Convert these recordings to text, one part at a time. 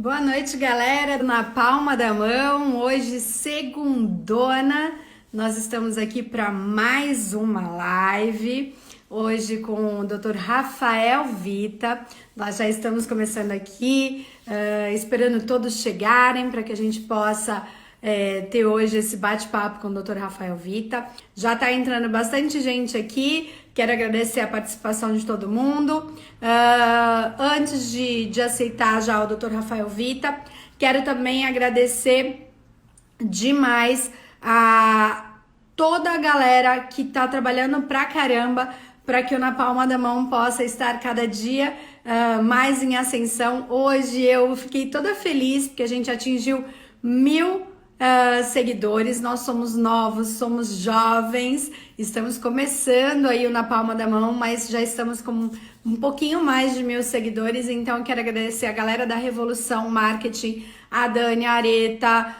Boa noite, galera, na palma da mão. Hoje, segundona, nós estamos aqui para mais uma live. Hoje com o Dr. Rafael Vita. Nós já estamos começando aqui, esperando todos chegarem para que a gente possa ter hoje esse bate-papo com o Dr. Rafael Vita. Já está entrando bastante gente aqui. Quero agradecer a participação de todo mundo. Antes de aceitar já o Dr. Rafael Vita, quero também agradecer demais a toda a galera que tá trabalhando pra caramba para que o Na Palma da Mão possa estar cada dia mais em ascensão. Hoje eu fiquei toda feliz porque a gente atingiu 1.000 seguidores. Nós somos novos, somos jovens, estamos começando aí o Na Palma da Mão, mas já estamos com um pouquinho mais de 1.000 seguidores. Então eu quero agradecer a galera da Revolução Marketing, a Dani, a Areta,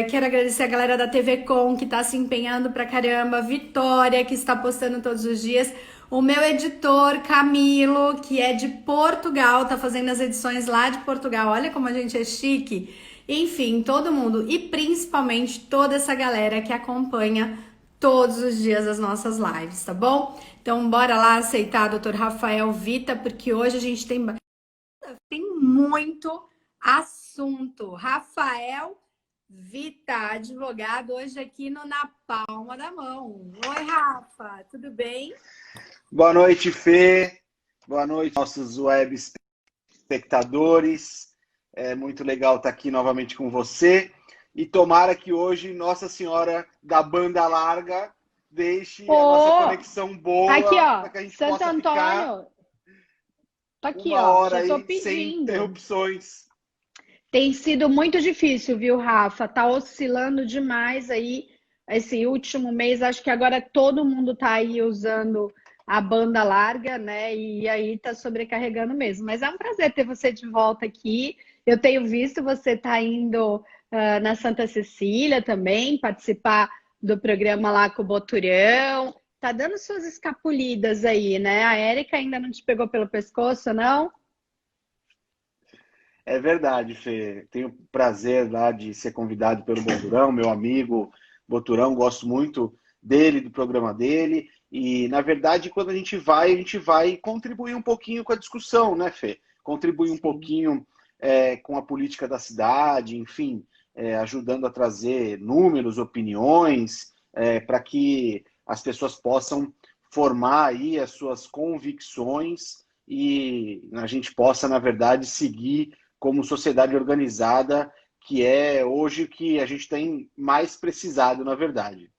quero agradecer a galera da TV Com, que tá se empenhando pra caramba, a Vitória, que está postando todos os dias, o meu editor, Camilo, que é de Portugal, tá fazendo as edições lá de Portugal, olha como a gente é chique. Enfim, todo mundo, e principalmente toda essa galera que acompanha todos os dias as nossas lives, tá bom? Então bora lá aceitar o Dr. Rafael Vita, porque hoje a gente tem muito assunto. Rafael Vita, advogado, hoje aqui no Na Palma da Mão. Oi, Rafa, tudo bem? Boa noite, Fê. Boa noite, nossos web espectadores. É muito legal estar aqui novamente com você. E tomara que hoje Nossa Senhora da Banda Larga deixe a nossa conexão aqui, boa ó, para que a gente Santo possa ficar Antônio, tá aqui, uma ó, hora já tô aí sem pedindo. interrupções. Tem sido muito difícil, viu, Rafa? Tá oscilando demais aí esse último mês. Acho que agora todo mundo tá aí usando a banda larga, né? E aí tá sobrecarregando mesmo. Mas é um prazer ter você de volta aqui. Eu tenho visto você tá indo na Santa Cecília também, participar do programa lá com o Boturão. Tá dando suas escapulidas aí, né? A Érica ainda não te pegou pelo pescoço, não? É verdade, Fê. Tenho o prazer lá de ser convidado pelo Boturão, meu amigo Boturão. Gosto muito dele, do programa dele. E, na verdade, quando a gente vai contribuir um pouquinho com a discussão, né, Fê? Contribuir um Sim. pouquinho com a política da cidade, enfim, ajudando a trazer números, opiniões, para que as pessoas possam formar aí as suas convicções e a gente possa, na verdade, seguir como sociedade organizada, que é hoje o que a gente tem mais precisado, na verdade.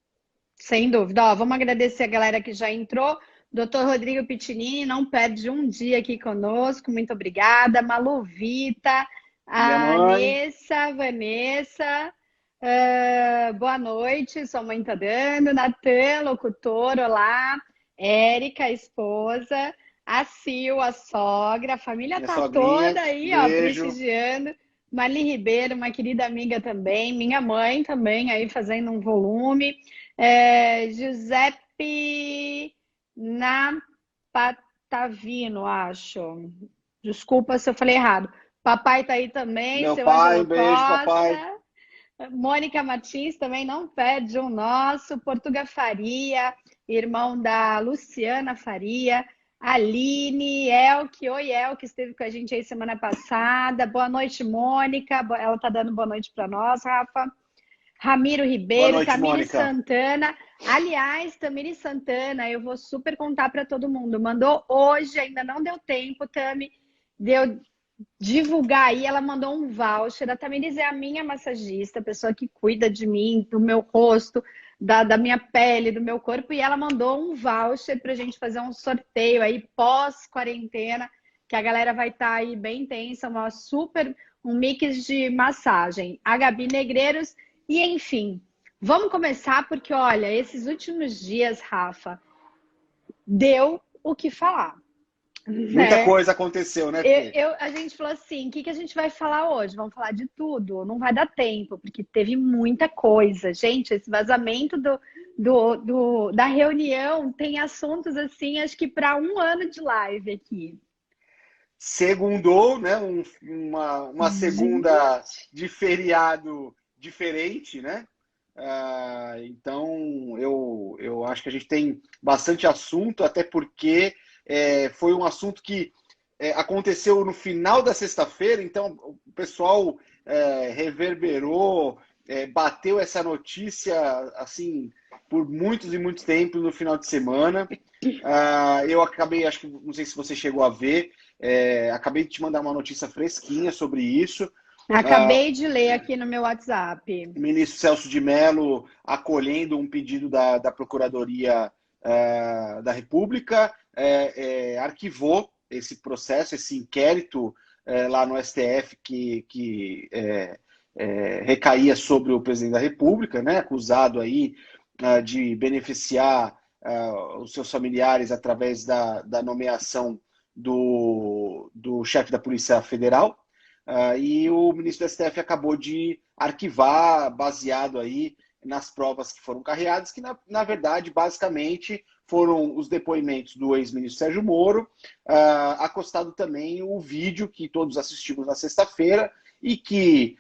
Sem dúvida. Ó, vamos agradecer a galera que já entrou. Doutor Rodrigo Pitinini não perde um dia aqui conosco. Muito obrigada. Malu Vita, Minha a mãe, Vanessa. Boa noite, sua mãe tá dando. Natan, locutor, olá. Érica, a esposa. A Sil, a sogra. A família minha tá toda sogrinha, aí, ó, beijo. prestigiando. Marli Ribeiro, uma querida amiga também. Minha mãe também aí fazendo um volume. Giuseppe Napatavino, acho. Desculpa se eu falei errado. Papai tá aí também, Meu seu pai, Ângelo beijo, papai. Costa. Mônica Martins também não perde um nosso. Portuga Faria, irmão da Luciana Faria. Aline, Elke, oi Elke, esteve com a gente aí semana passada. Boa noite, Mônica. Ela tá dando boa noite para nós, Rafa. Ramiro Boa Ribeiro, noite, Tamiri Mônica. Santana. Aliás, Tamiri Santana, eu vou super contar para todo mundo. Mandou hoje, ainda não deu tempo, Tami, deu divulgar aí. Ela mandou um voucher. A Tamiris é a minha massagista, a pessoa que cuida de mim, do meu rosto, da minha pele, do meu corpo. E ela mandou um voucher para a gente fazer um sorteio aí pós-quarentena, que a galera vai estar aí bem intensa, um mix de massagem. A Gabi Negreiros. E enfim, vamos começar porque, olha, esses últimos dias, Rafa, deu o que falar, Muita né? coisa aconteceu, né, Fê? A gente falou assim, o que a gente vai falar hoje? Vamos falar de tudo? Não vai dar tempo, porque teve muita coisa. Gente, esse vazamento da reunião tem assuntos assim, acho que para um ano de live aqui. segundou, né? Uma segunda de feriado diferente, né? Então, eu acho que a gente tem bastante assunto, até porque foi um assunto que aconteceu no final da sexta-feira, então o pessoal reverberou, bateu essa notícia assim por muitos e muitos tempos no final de semana. Eu acabei, acho que não sei se você chegou a ver, acabei de te mandar uma notícia fresquinha sobre isso. Acabei de ler aqui no meu WhatsApp. O ministro Celso de Mello acolhendo um pedido da Procuradoria da República, arquivou esse processo, esse inquérito lá no STF que recaía sobre o presidente da República, né, acusado aí de beneficiar os seus familiares através da nomeação do chefe da Polícia Federal. E o ministro do STF acabou de arquivar, baseado aí nas provas que foram carreadas, que na verdade, basicamente, foram os depoimentos do ex-ministro Sérgio Moro, acostado também o vídeo que todos assistimos na sexta-feira e que,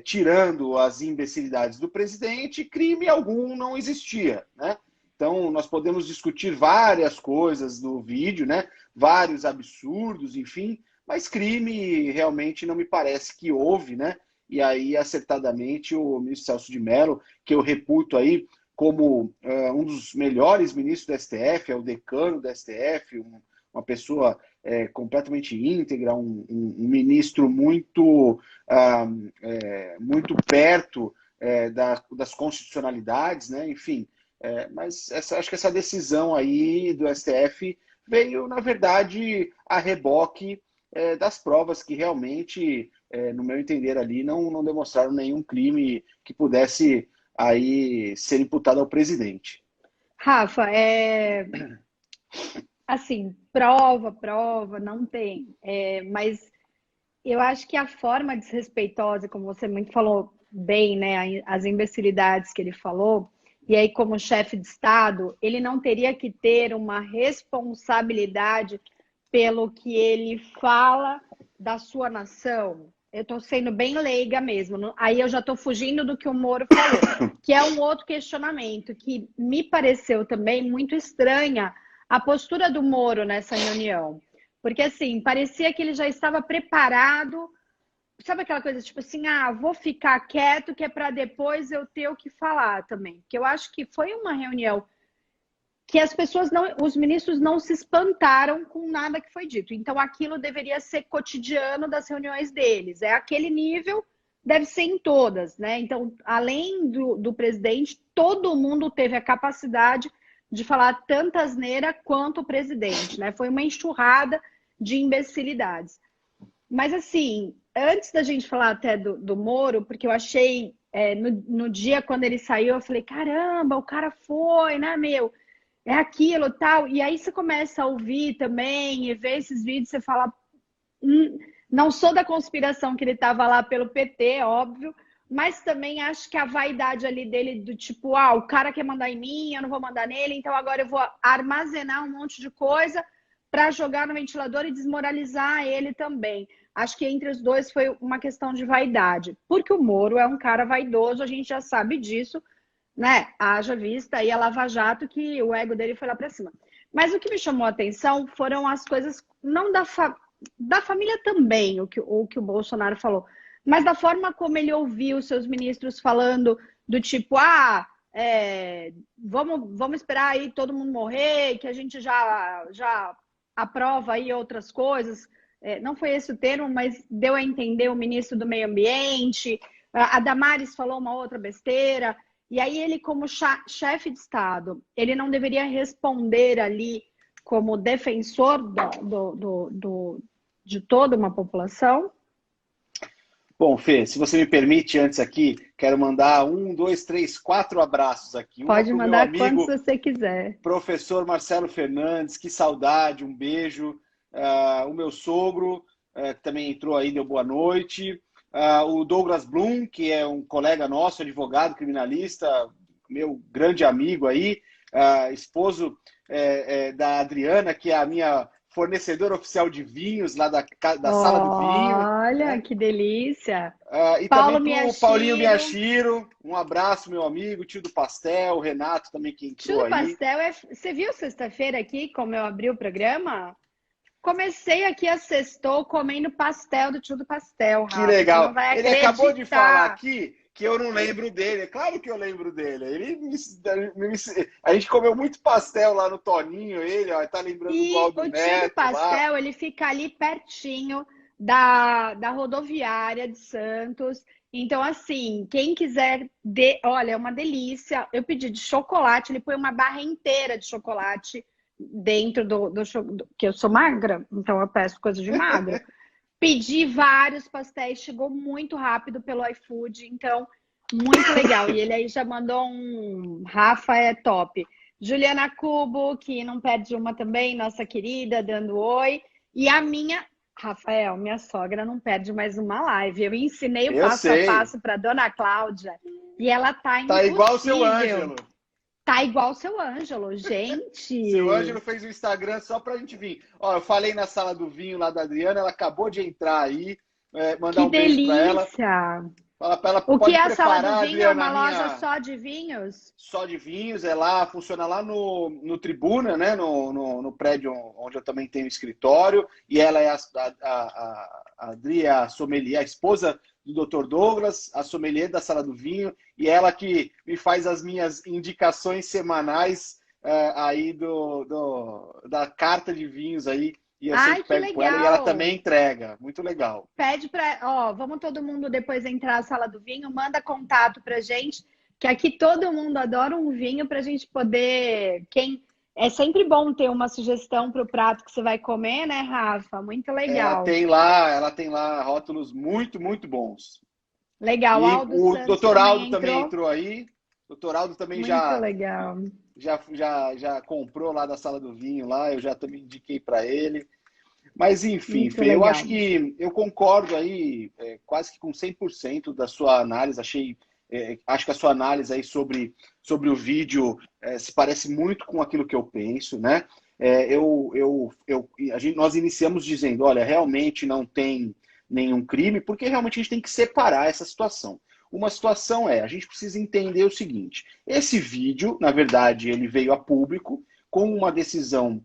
tirando as imbecilidades do presidente, crime algum não existia, né? Então, nós podemos discutir várias coisas do vídeo, né? Vários absurdos, enfim, mas crime realmente não me parece que houve, né? E aí, acertadamente, o ministro Celso de Mello, que eu reputo aí como um dos melhores ministros do STF, é o decano do STF, uma pessoa completamente íntegra, um ministro muito perto das constitucionalidades, né? Enfim, mas acho que essa decisão aí do STF veio, na verdade, a reboque das provas que realmente, no meu entender ali, não demonstraram nenhum crime que pudesse aí ser imputado ao presidente. Rafa, assim, prova, não tem. Mas eu acho que a forma desrespeitosa, como você muito falou bem, né, as imbecilidades que ele falou, e aí como chefe de Estado, ele não teria que ter uma responsabilidade pelo que ele fala da sua nação. Eu estou sendo bem leiga mesmo. Aí eu já estou fugindo do que o Moro falou, que é um outro questionamento que me pareceu também muito estranha a postura do Moro nessa reunião. Porque, assim, parecia que ele já estava preparado. Sabe aquela coisa tipo assim, vou ficar quieto que é para depois eu ter o que falar também. Porque eu acho que foi uma reunião que as pessoas os ministros não se espantaram com nada que foi dito. Então, aquilo deveria ser cotidiano das reuniões deles. É aquele nível, deve ser em todas, né? Então, além do presidente, todo mundo teve a capacidade de falar tanta asneira quanto o presidente, né? Foi uma enxurrada de imbecilidades. Mas, assim, antes da gente falar até do Moro, porque eu achei, no dia quando ele saiu, eu falei, caramba, o cara foi, né, meu? É aquilo, tal. E aí você começa a ouvir também e ver esses vídeos, você fala, não sou da conspiração que ele estava lá pelo PT, óbvio, mas também acho que a vaidade ali dele do tipo, o cara quer mandar em mim, eu não vou mandar nele, então agora eu vou armazenar um monte de coisa para jogar no ventilador e desmoralizar ele também. Acho que entre os dois foi uma questão de vaidade, porque o Moro é um cara vaidoso, a gente já sabe disso, né? Haja vista aí a Lava Jato que o ego dele foi lá para cima. Mas o que me chamou a atenção foram as coisas, não da família também, o que o Bolsonaro falou, mas da forma como ele ouviu seus ministros falando do tipo, vamos esperar aí todo mundo morrer, que a gente já aprova aí outras coisas. Não foi esse o termo, mas deu a entender o ministro do Meio Ambiente, a Damares falou uma outra besteira. E aí ele, como chefe de Estado, ele não deveria responder ali como defensor de toda uma população? Bom, Fê, se você me permite, antes aqui, quero mandar 1, 2, 3, 4 abraços aqui. Pode mandar quantos você quiser. Professor Marcelo Fernandes, que saudade, um beijo. O meu sogro, que também entrou aí, deu boa noite. O Douglas Blum, que é um colega nosso, advogado criminalista, meu grande amigo aí, esposo da Adriana, que é a minha fornecedor oficial de vinhos lá da Sala do Vinho. Olha, né? que delícia! E Paulo também pro Miyashiro. Paulinho Miyashiro, um abraço, meu amigo, tio do pastel, o Renato também que Tio entrou do aí. pastel, você viu sexta-feira aqui, como eu abri o programa? Comecei aqui a sextou comendo pastel do tio do pastel, Que Rafa. Você não legal. vai Ele acreditar. acabou de falar aqui que eu não lembro dele. É claro que eu lembro dele. A gente comeu muito pastel lá no Toninho, ele, ó, tá lembrando do E Aldo o tio do Neto lá. pastel, ele fica ali pertinho da rodoviária de Santos. Então, assim, quem quiser, olha, é uma delícia. Eu pedi de chocolate, ele põe uma barra inteira de chocolate dentro que eu sou magra, então eu peço coisa de magra. Pedi vários pastéis, chegou muito rápido pelo iFood, então muito legal. E ele aí já mandou um Rafa é top. Juliana Cubo, que não perde uma também, nossa querida, dando oi. E a minha, Rafael, minha sogra não perde mais uma live. Eu ensinei o Eu passo a sei. passo para dona Cláudia e ela tá Tá igual o seu impossível. Ângelo. Tá igual o seu Ângelo, gente. Seu Ângelo fez o Instagram só pra gente vir. Ó, eu falei na Sala do Vinho lá da Adriana, ela acabou de entrar aí. Mandar Que um beijo pra ela. delícia! Fala pra ela, O que pode é a Sala preparar, do Vinho? É Adriana, uma loja minha... só de vinhos? Só de vinhos, funciona lá no Tribuna, né? No prédio onde eu também tenho escritório, e ela é a Adri, a sommelier, a esposa do Dr. Douglas, a sommelier da Sala do Vinho, e ela que me faz as minhas indicações semanais aí da carta de vinhos aí, e eu sempre pego com ela, e ela também entrega, muito legal. Pede para, vamos todo mundo depois entrar na Sala do Vinho, manda contato pra gente, que aqui todo mundo adora um vinho pra gente poder, é sempre bom ter uma sugestão pro prato que você vai comer, né, Rafa? Muito legal. Ela tem lá rótulos muito, muito bons. Legal, E Aldo o Santos Dr. Aldo também também entrou aí. O Dr. Aldo também muito legal. já comprou lá da Sala do Vinho lá, eu já também indiquei para ele. Mas enfim, Muito Fê, eu legal. acho que eu concordo aí quase que com 100% da sua análise. Acho que a sua análise aí sobre o vídeo se parece muito com aquilo que eu penso, né? Nós iniciamos dizendo, olha, realmente não tem nenhum crime, porque realmente a gente tem que separar essa situação. Uma situação a gente precisa entender o seguinte, esse vídeo, na verdade, ele veio a público com uma decisão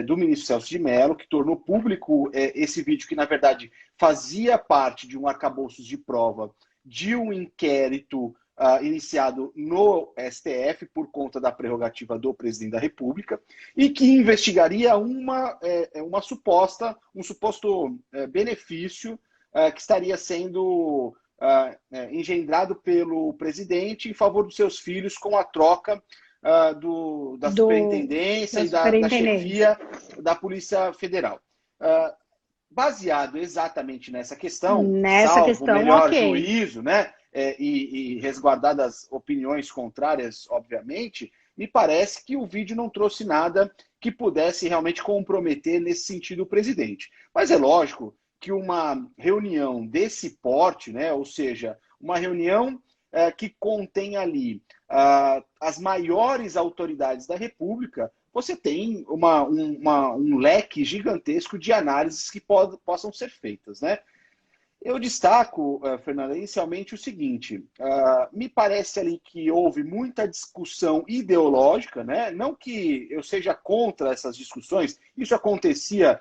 do ministro Celso de Mello, que tornou público esse vídeo que, na verdade, fazia parte de um arcabouço de prova de um inquérito iniciado no STF por conta da prerrogativa do presidente da República e que investigaria um suposto benefício que estaria sendo engendrado pelo presidente em favor dos seus filhos com a troca da superintendência e da chefia da Polícia Federal. Baseado exatamente nessa questão, salvo o melhor juízo, né, e resguardadas opiniões contrárias, obviamente, me parece que o vídeo não trouxe nada que pudesse realmente comprometer nesse sentido o presidente. Mas é lógico que uma reunião desse porte, né, ou seja, uma reunião que contém ali as maiores autoridades da República, você tem um leque gigantesco de análises que possam ser feitas, né? Eu destaco, Fernanda, inicialmente o seguinte, me parece ali que houve muita discussão ideológica, né? Não que eu seja contra essas discussões, isso acontecia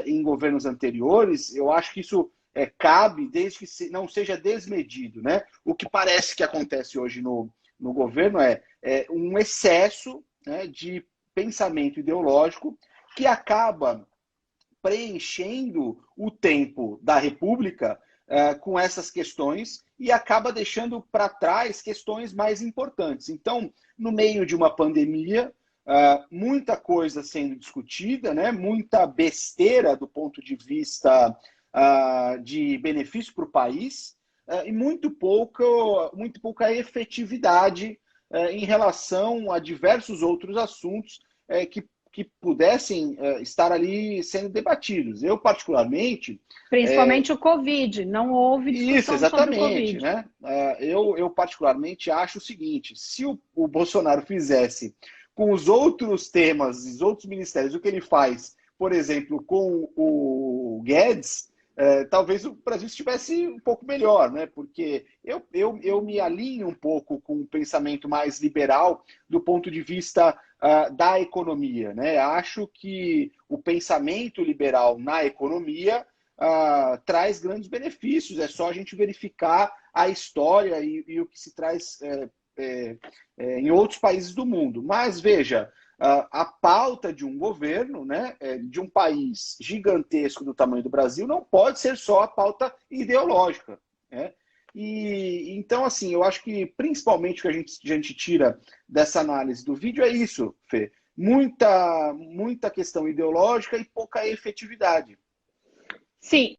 em governos anteriores, eu acho que isso cabe desde que não seja desmedido, né? O que parece que acontece hoje no governo é um excesso, né, de pensamento ideológico que acaba preenchendo o tempo da República com essas questões e acaba deixando para trás questões mais importantes. Então, no meio de uma pandemia, muita coisa sendo discutida, né? Muita besteira do ponto de vista de benefício para o país e muito pouca efetividade em relação a diversos outros assuntos que pudessem estar ali sendo debatidos. Eu, particularmente... Principalmente o Covid, não houve discussão sobre o Covid. Né? Eu, particularmente, acho o seguinte, se o Bolsonaro fizesse com os outros temas, os outros ministérios, o que ele faz por exemplo, com o Guedes, talvez o Brasil estivesse um pouco melhor, né? Porque eu me alinho um pouco com o pensamento mais liberal do ponto de vista da economia, né? Acho que o pensamento liberal na economia traz grandes benefícios. É só a gente verificar a história e o que se traz em outros países do mundo. Mas veja, a pauta de um governo, né, de um país gigantesco do tamanho do Brasil, não pode ser só a pauta ideológica, né? E então, assim, eu acho que principalmente o que a gente tira dessa análise do vídeo é isso, Fê. Muita questão ideológica e pouca efetividade. Sim.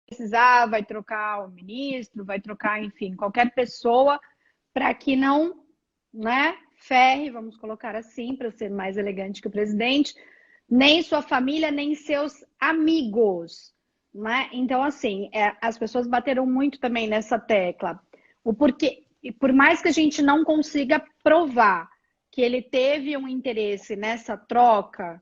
Precisar, vai trocar o ministro, vai trocar, enfim, qualquer pessoa para que não, né, ferre, vamos colocar assim, para ser mais elegante que o presidente, nem sua família, nem seus amigos, né? Então, assim, as pessoas bateram muito também nessa tecla. O porquê, e por mais que a gente não consiga provar que ele teve um interesse nessa troca,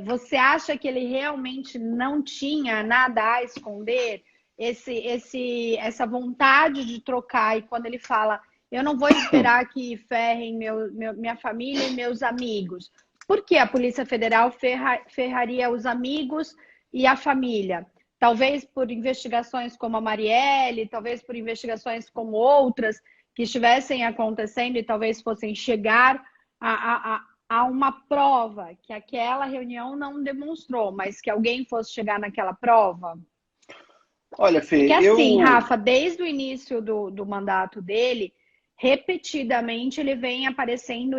você acha que ele realmente não tinha nada a esconder? Essa vontade de trocar, e quando ele fala, eu não vou esperar que ferrem minha família e meus amigos. Por que a Polícia Federal ferraria os amigos e a família? Talvez por investigações como a Marielle, talvez por investigações como outras que estivessem acontecendo e talvez fossem chegar a uma prova que aquela reunião não demonstrou, mas que alguém fosse chegar naquela prova? Olha, Fê, Porque assim, Rafa, desde o início do mandato dele, repetidamente ele vem aparecendo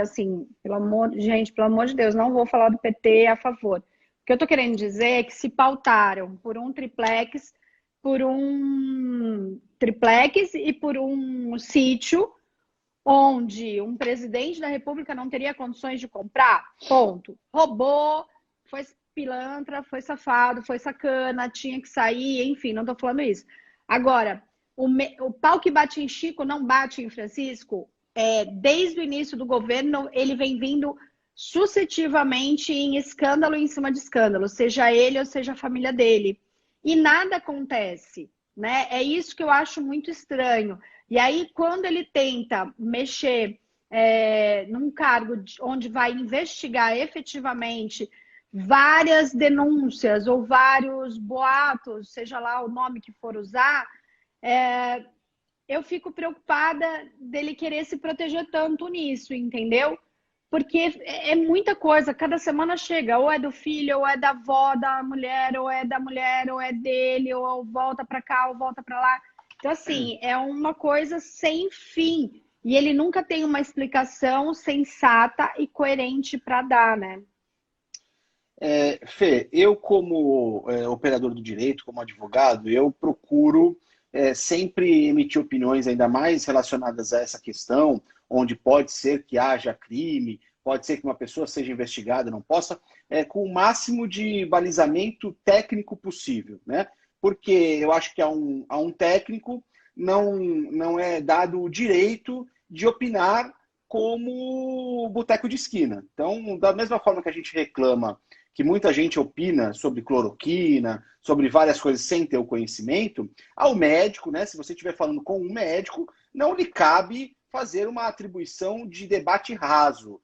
assim, pelo amor de Deus, não vou falar do PT a favor. O que eu tô querendo dizer é que se pautaram por um triplex e por um sítio onde um presidente da República não teria condições de comprar, ponto. Roubou, foi pilantra, foi safado, foi sacana, tinha que sair, enfim, não tô falando isso. Agora, o pau que bate em Chico não bate em Francisco. Desde o início do governo, ele vem vindo sucessivamente em escândalo em cima de escândalo, seja ele ou seja a família dele. E nada acontece, né? É isso que eu acho muito estranho. E aí, quando ele tenta mexer num cargo onde vai investigar efetivamente várias denúncias ou vários boatos, seja lá o nome que for usar, eu fico preocupada dele querer se proteger tanto nisso, entendeu? Porque é muita coisa, cada semana chega, ou é do filho, ou é da avó da mulher, ou é da mulher, ou é dele, ou volta para cá, ou volta para lá. Então, assim, é uma coisa sem fim. E ele nunca tem uma explicação sensata e coerente para dar, né? Fê, eu como operador do direito, como advogado, eu procuro sempre emitir opiniões ainda mais relacionadas a essa questão, onde pode ser que haja crime, pode ser que uma pessoa seja investigada, não possa, com o máximo de balizamento técnico possível, né? Porque eu acho que a um técnico não é dado o direito de opinar como boteco de esquina. Então, da mesma forma que a gente reclama que muita gente opina sobre cloroquina, sobre várias coisas sem ter o conhecimento, ao médico, né? Se você estiver falando com um médico, não lhe cabe fazer uma atribuição de debate raso.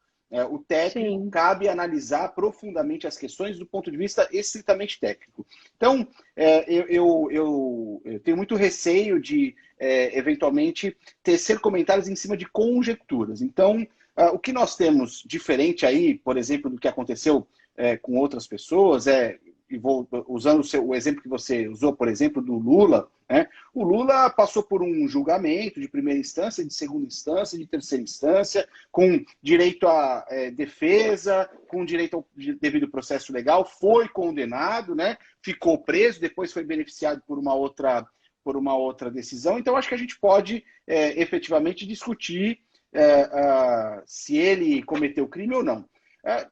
O técnico, sim, cabe analisar profundamente as questões do ponto de vista estritamente técnico. Então, eu tenho muito receio de, eventualmente, tecer comentários em cima de conjecturas. Então, o que nós temos diferente aí, por exemplo, do que aconteceu com outras pessoas, e vou usando o exemplo que você usou, por exemplo, do Lula, né? O Lula passou por um julgamento de primeira instância, de segunda instância, de terceira instância, com direito à defesa, com direito ao devido processo legal, foi condenado, né? Ficou preso, depois foi beneficiado por uma outra decisão. Então, acho que a gente pode efetivamente discutir se ele cometeu crime ou não.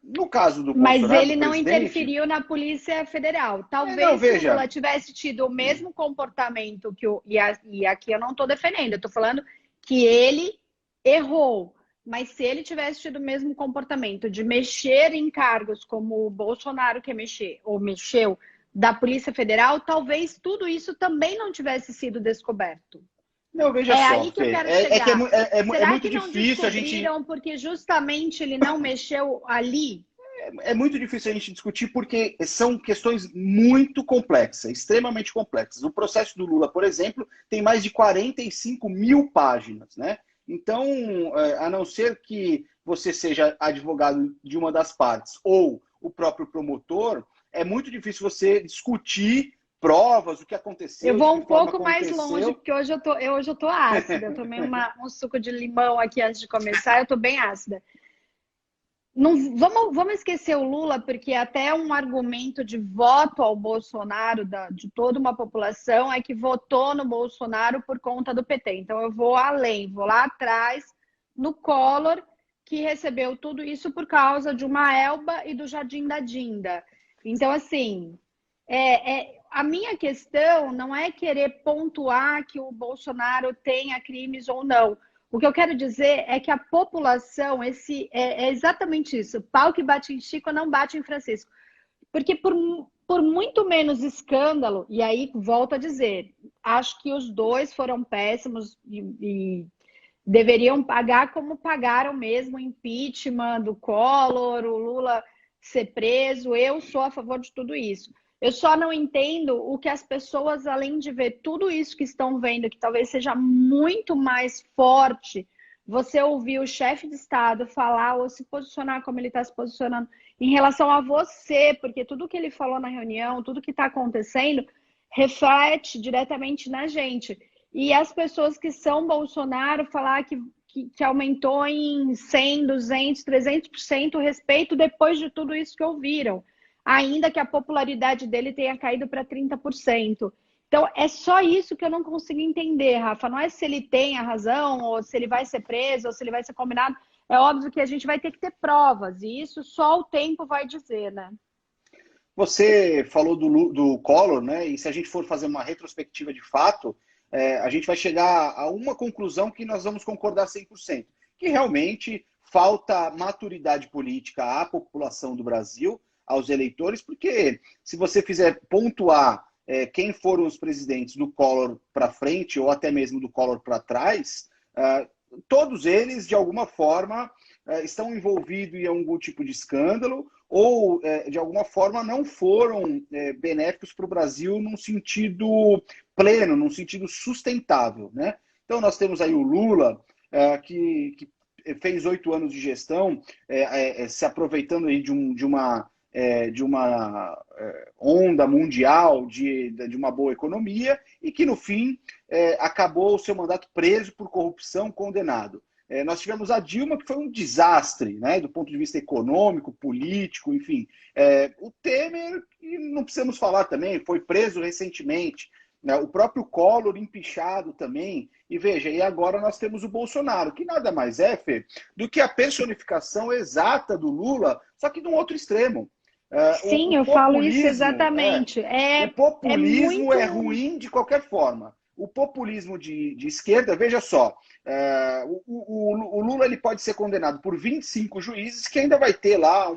No caso do Bolsonaro, mas ele não interferiu na Polícia Federal. Talvez se o Lula tivesse tido o mesmo comportamento que e aqui eu não estou defendendo, eu estou falando que ele errou. mas se ele tivesse tido o mesmo comportamento de mexer em cargos como o Bolsonaro quer mexer, ou mexeu, da Polícia Federal, talvez tudo isso também não tivesse sido descoberto. Não, veja É só, aí que eu Fê, quero é que chegar. é Será muito que não difícil a gente. descobriram porque justamente ele não mexeu ali? É muito difícil a gente discutir porque são questões muito complexas, extremamente complexas. O processo do Lula, por exemplo, tem mais de 45 mil páginas, né? Então, a não ser que você seja advogado de uma das partes ou o próprio promotor, é muito difícil você discutir provas, o que Eu aconteceu, de vou que um forma pouco mais longe, aconteceu. porque hoje eu tô ácida. Eu tomei um suco de limão aqui antes de começar, eu tô bem ácida. Não, vamos esquecer o Lula, porque até um argumento de voto ao Bolsonaro de toda uma população é que votou no Bolsonaro por conta do PT. Então eu vou além, vou lá atrás, no Collor, que recebeu tudo isso por causa de uma Elba e do Jardim da Dinda. Então, assim, a minha questão não é querer pontuar que o Bolsonaro tenha crimes ou não. O que eu quero dizer é que a população, é exatamente isso. Pau que bate em Chico não bate em Francisco. Porque por muito menos escândalo, e aí volto a dizer, acho que os dois foram péssimos e deveriam pagar como pagaram mesmo o impeachment do Collor, o Lula ser preso. Eu sou a favor de tudo isso. Eu só não entendo o que as pessoas, além de ver tudo isso que estão vendo, que talvez seja muito mais forte, você ouvir o chefe de Estado falar ou se posicionar como ele está se posicionando em relação a você, porque tudo que ele falou na reunião, tudo que está acontecendo, reflete diretamente na gente. E as pessoas que são Bolsonaro falar que aumentou em 100, 200, 300% o respeito depois de tudo isso que ouviram, ainda que a popularidade dele tenha caído para 30%. Então, é só isso que eu não consigo entender, Rafa. Não é se ele tem a razão, ou se ele vai ser preso, ou se ele vai ser combinado. É óbvio que a gente vai ter que ter provas, e isso só o tempo vai dizer, né? Você falou do Collor, né? E se a gente for fazer uma retrospectiva de fato, a gente vai chegar a uma conclusão que nós vamos concordar 100%, que realmente falta maturidade política à população do Brasil, aos eleitores, porque se você fizer pontuar quem foram os presidentes do Collor para frente ou até mesmo do Collor para trás, todos eles, de alguma forma, estão envolvidos em algum tipo de escândalo ou, de alguma forma, não foram benéficos para o Brasil num sentido pleno, num sentido sustentável, né? Então, nós temos aí o Lula, que fez 8 anos de gestão, se aproveitando aí de uma onda mundial de uma boa economia e que, no fim, acabou o seu mandato preso por corrupção, condenado. Nós tivemos a Dilma, que foi um desastre, né, do ponto de vista econômico, político, enfim. O Temer, não precisamos falar também, foi preso recentemente. Né, o próprio Collor, empichado também. E veja, e agora nós temos o Bolsonaro, que nada mais é, Fê, do que a personificação exata do Lula, só que de um outro extremo. Sim, eu falo isso exatamente. O populismo muito... é ruim de qualquer forma. O populismo de esquerda, veja só, o Lula ele pode ser condenado por 25 juízes, que ainda vai ter lá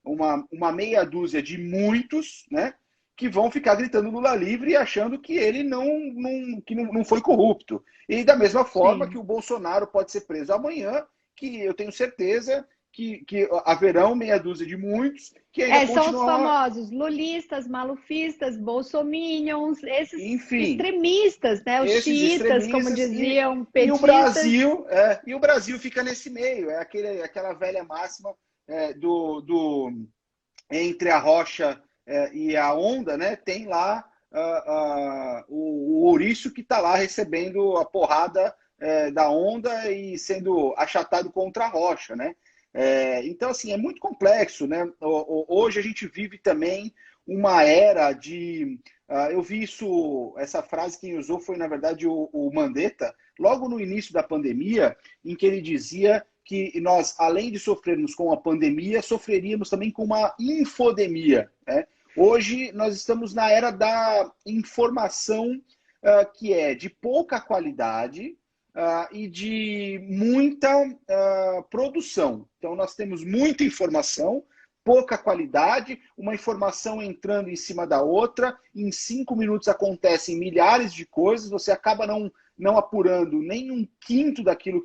uma meia dúzia de muitos, né, que vão ficar gritando Lula livre e achando que ele não foi corrupto. E da mesma forma que o Bolsonaro pode ser preso amanhã, que eu tenho certeza que haverão meia dúzia de muitos que ainda são os famosos lulistas, malufistas, bolsominions, esses extremistas, né? Os xiitas, como diziam, petistas. E o Brasil fica nesse meio, aquela velha máxima entre a rocha e a onda, né? Tem lá o ouriço que está lá recebendo a porrada da onda e sendo achatado contra a rocha, né? Então, assim, é muito complexo, né? Hoje a gente vive também uma era de... eu vi essa frase quem usou foi, na verdade, o Mandetta, logo no início da pandemia, em que ele dizia que nós, além de sofrermos com a pandemia, sofreríamos também com uma infodemia, né? Hoje nós estamos na era da informação que é de pouca qualidade, e de muita produção. Então, nós temos muita informação, pouca qualidade, uma informação entrando em cima da outra, em 5 minutos acontecem milhares de coisas, você acaba não apurando nem um quinto daquilo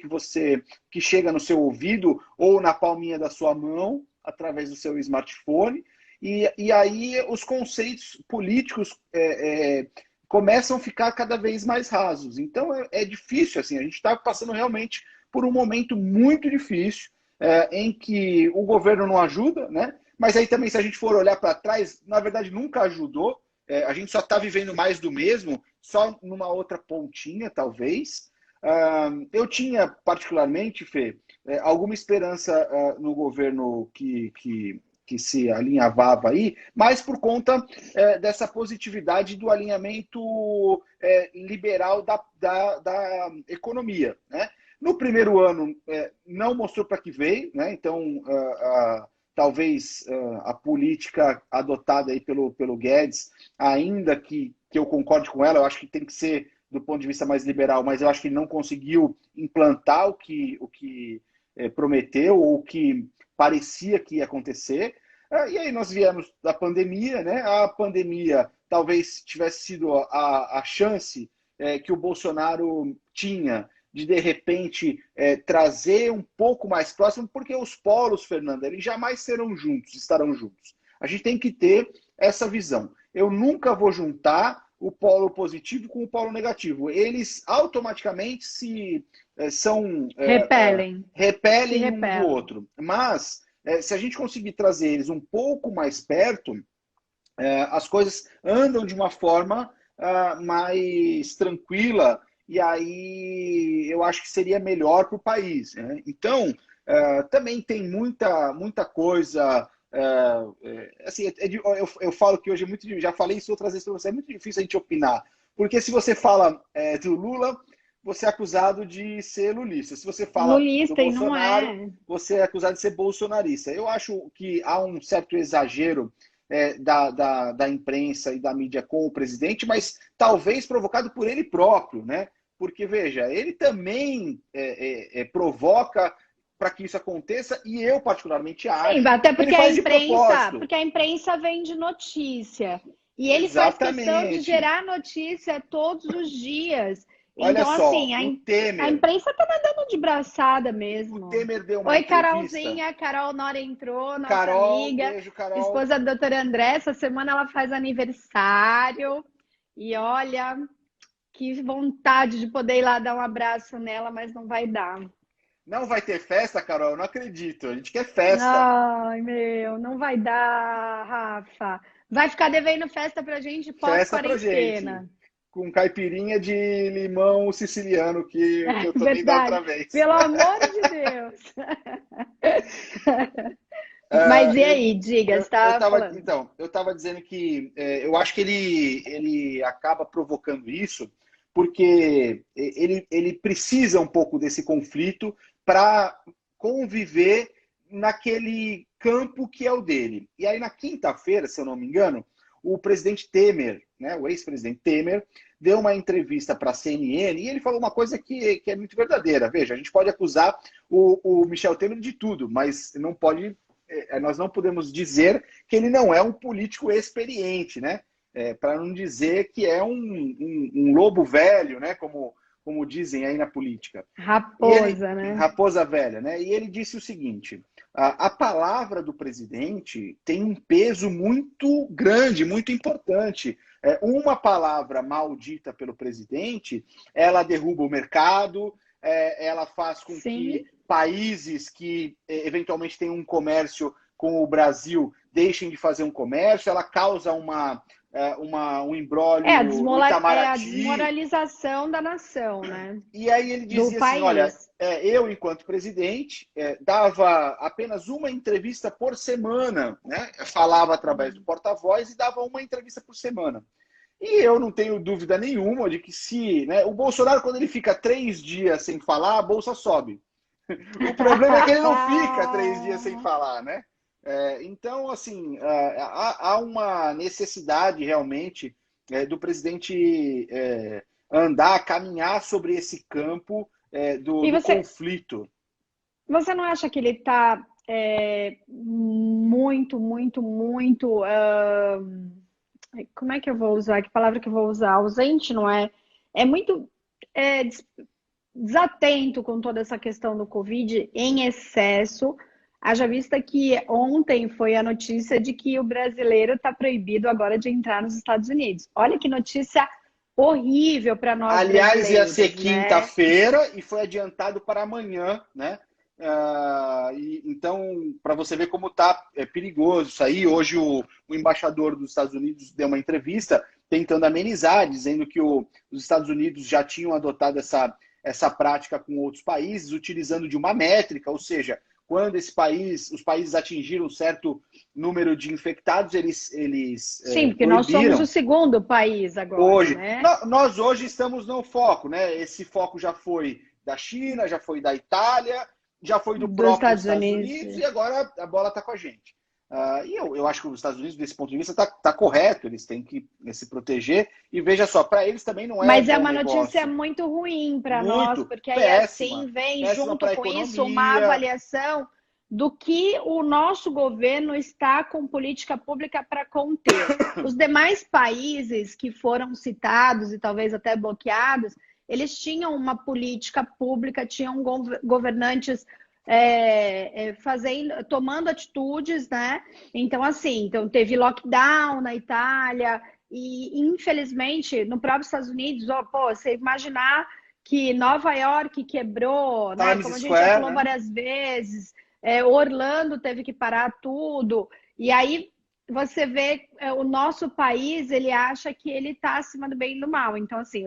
que chega no seu ouvido ou na palminha da sua mão, através do seu smartphone, e aí os conceitos políticos começam a ficar cada vez mais rasos. Então é difícil, assim, a gente está passando realmente por um momento muito difícil, em que o governo não ajuda, né? Mas aí também, se a gente for olhar para trás, na verdade nunca ajudou, a gente só está vivendo mais do mesmo, só numa outra pontinha, talvez. Eu tinha, particularmente, Fê, alguma esperança no governo que se alinhavava aí, mas por conta dessa positividade do alinhamento liberal da economia, né? No primeiro ano, não mostrou para que veio, né? Então, talvez a política adotada aí pelo Guedes, ainda que eu concorde com ela, eu acho que tem que ser do ponto de vista mais liberal, mas eu acho que ele não conseguiu implantar o que prometeu ou o que parecia que ia acontecer. E aí nós viemos da pandemia, né? A pandemia talvez tivesse sido a chance que o Bolsonaro tinha de repente, trazer um pouco mais próximo, porque os polos, Fernanda, eles jamais estarão juntos. A gente tem que ter essa visão. Eu nunca vou juntar o polo positivo com o polo negativo. Eles automaticamente repelem um do outro. Mas, se a gente conseguir trazer eles um pouco mais perto, as coisas andam de uma forma mais tranquila, e aí eu acho que seria melhor para o país, né? Então, também tem muita coisa. Assim, eu falo que hoje é muito difícil, já falei isso outras vezes para você, é muito difícil a gente opinar. Porque se você fala do Lula, você é acusado de ser lulista. Se você fala lulista, do Bolsonaro, não é. você é acusado de ser bolsonarista. Eu acho que há um certo exagero da imprensa e da mídia com o presidente, mas talvez provocado por ele próprio, né? Porque, veja, ele também provoca para que isso aconteça, e eu particularmente acho. Sim, até porque ele faz de propósito. Porque a imprensa vende notícia. E ele Exatamente. faz questão de gerar notícia todos os dias. Olha então, só, assim, a imprensa tá nadando de braçada mesmo. O Temer deu uma Oi, entrevista. Carolzinha, Carol Nora entrou, nossa Carol, amiga. Beijo, Carol. Esposa da doutora André, essa semana ela faz aniversário. E olha, que vontade de poder ir lá dar um abraço nela, mas não vai dar. Não vai ter festa, Carol? Eu não acredito. A gente quer festa. Ai, meu, não vai dar, Rafa. Vai ficar devendo festa pra gente pós-quarentena. Com caipirinha de limão siciliano que eu tomei da outra vez. Pelo amor de Deus. Mas e aí, diga, você estava falando. Então, eu estava dizendo que eu acho que ele acaba provocando isso porque ele precisa um pouco desse conflito para conviver naquele campo que é o dele. E aí, na quinta-feira, se eu não me engano, o presidente Temer, né, o ex-presidente Temer, deu uma entrevista para a CNN e ele falou uma coisa que é muito verdadeira. Veja, a gente pode acusar o Michel Temer de tudo, mas nós não podemos dizer que ele não é um político experiente, né? Para não dizer que é um lobo velho, né? Como dizem aí na política. Raposa, né? Raposa velha, né? E ele disse o seguinte: a palavra do presidente tem um peso muito grande, muito importante. Uma palavra maldita pelo presidente, ela derruba o mercado, ela faz com que países que eventualmente têm um comércio com o Brasil deixem de fazer um comércio, ela causa um imbróglio a desmoralização da nação, né? E aí ele dizia assim, olha, eu, enquanto presidente, dava apenas uma entrevista por semana, né? Falava através do porta-voz e dava uma entrevista por semana. E eu não tenho dúvida nenhuma de que o Bolsonaro, quando ele fica 3 dias sem falar, a bolsa sobe. O problema é que ele não fica 3 dias sem falar, né? Então, assim, há uma necessidade realmente do presidente caminhar sobre esse campo E do conflito. Você não acha que ele está muito, como é que eu vou usar? Que palavra que eu vou usar? Ausente, não é? É muito desatento com toda essa questão do Covid em excesso. Haja vista que ontem foi a notícia de que o brasileiro está proibido agora de entrar nos Estados Unidos. Olha que notícia horrível para nós Aliás, ia brasileiros, ser né? quinta-feira e foi adiantado para amanhã, né? Então, para você ver como tá perigoso isso aí, hoje o embaixador dos Estados Unidos deu uma entrevista tentando amenizar, dizendo que os Estados Unidos já tinham adotado essa prática com outros países, utilizando de uma métrica, ou seja, quando os países atingiram um certo número de infectados, eles Sim, porque nós somos o segundo país agora, hoje, né? Nós hoje estamos no foco, né? Esse foco já foi da China, já foi da Itália, já foi do próprio Estados Unidos e agora a bola está com a gente. E eu acho que os Estados Unidos, desse ponto de vista, tá correto, eles têm que se proteger. E veja só, para eles também não é Mas é bom uma negócio. notícia muito ruim para nós, porque aí péssima, assim vem péssima junto pra com economia. isso uma avaliação do que o nosso governo está com política pública para conter. Os demais países que foram citados e talvez até bloqueados, eles tinham uma política pública, tinham governantes tomando atitudes, né? Então, assim, teve lockdown na Itália e, infelizmente, no próprio Estados Unidos, você imaginar que Nova York quebrou, né? Times Como a gente Square, já falou né? várias vezes, Orlando teve que parar tudo. E aí você vê o nosso país, ele acha que ele está acima do bem e do mal. Então, assim,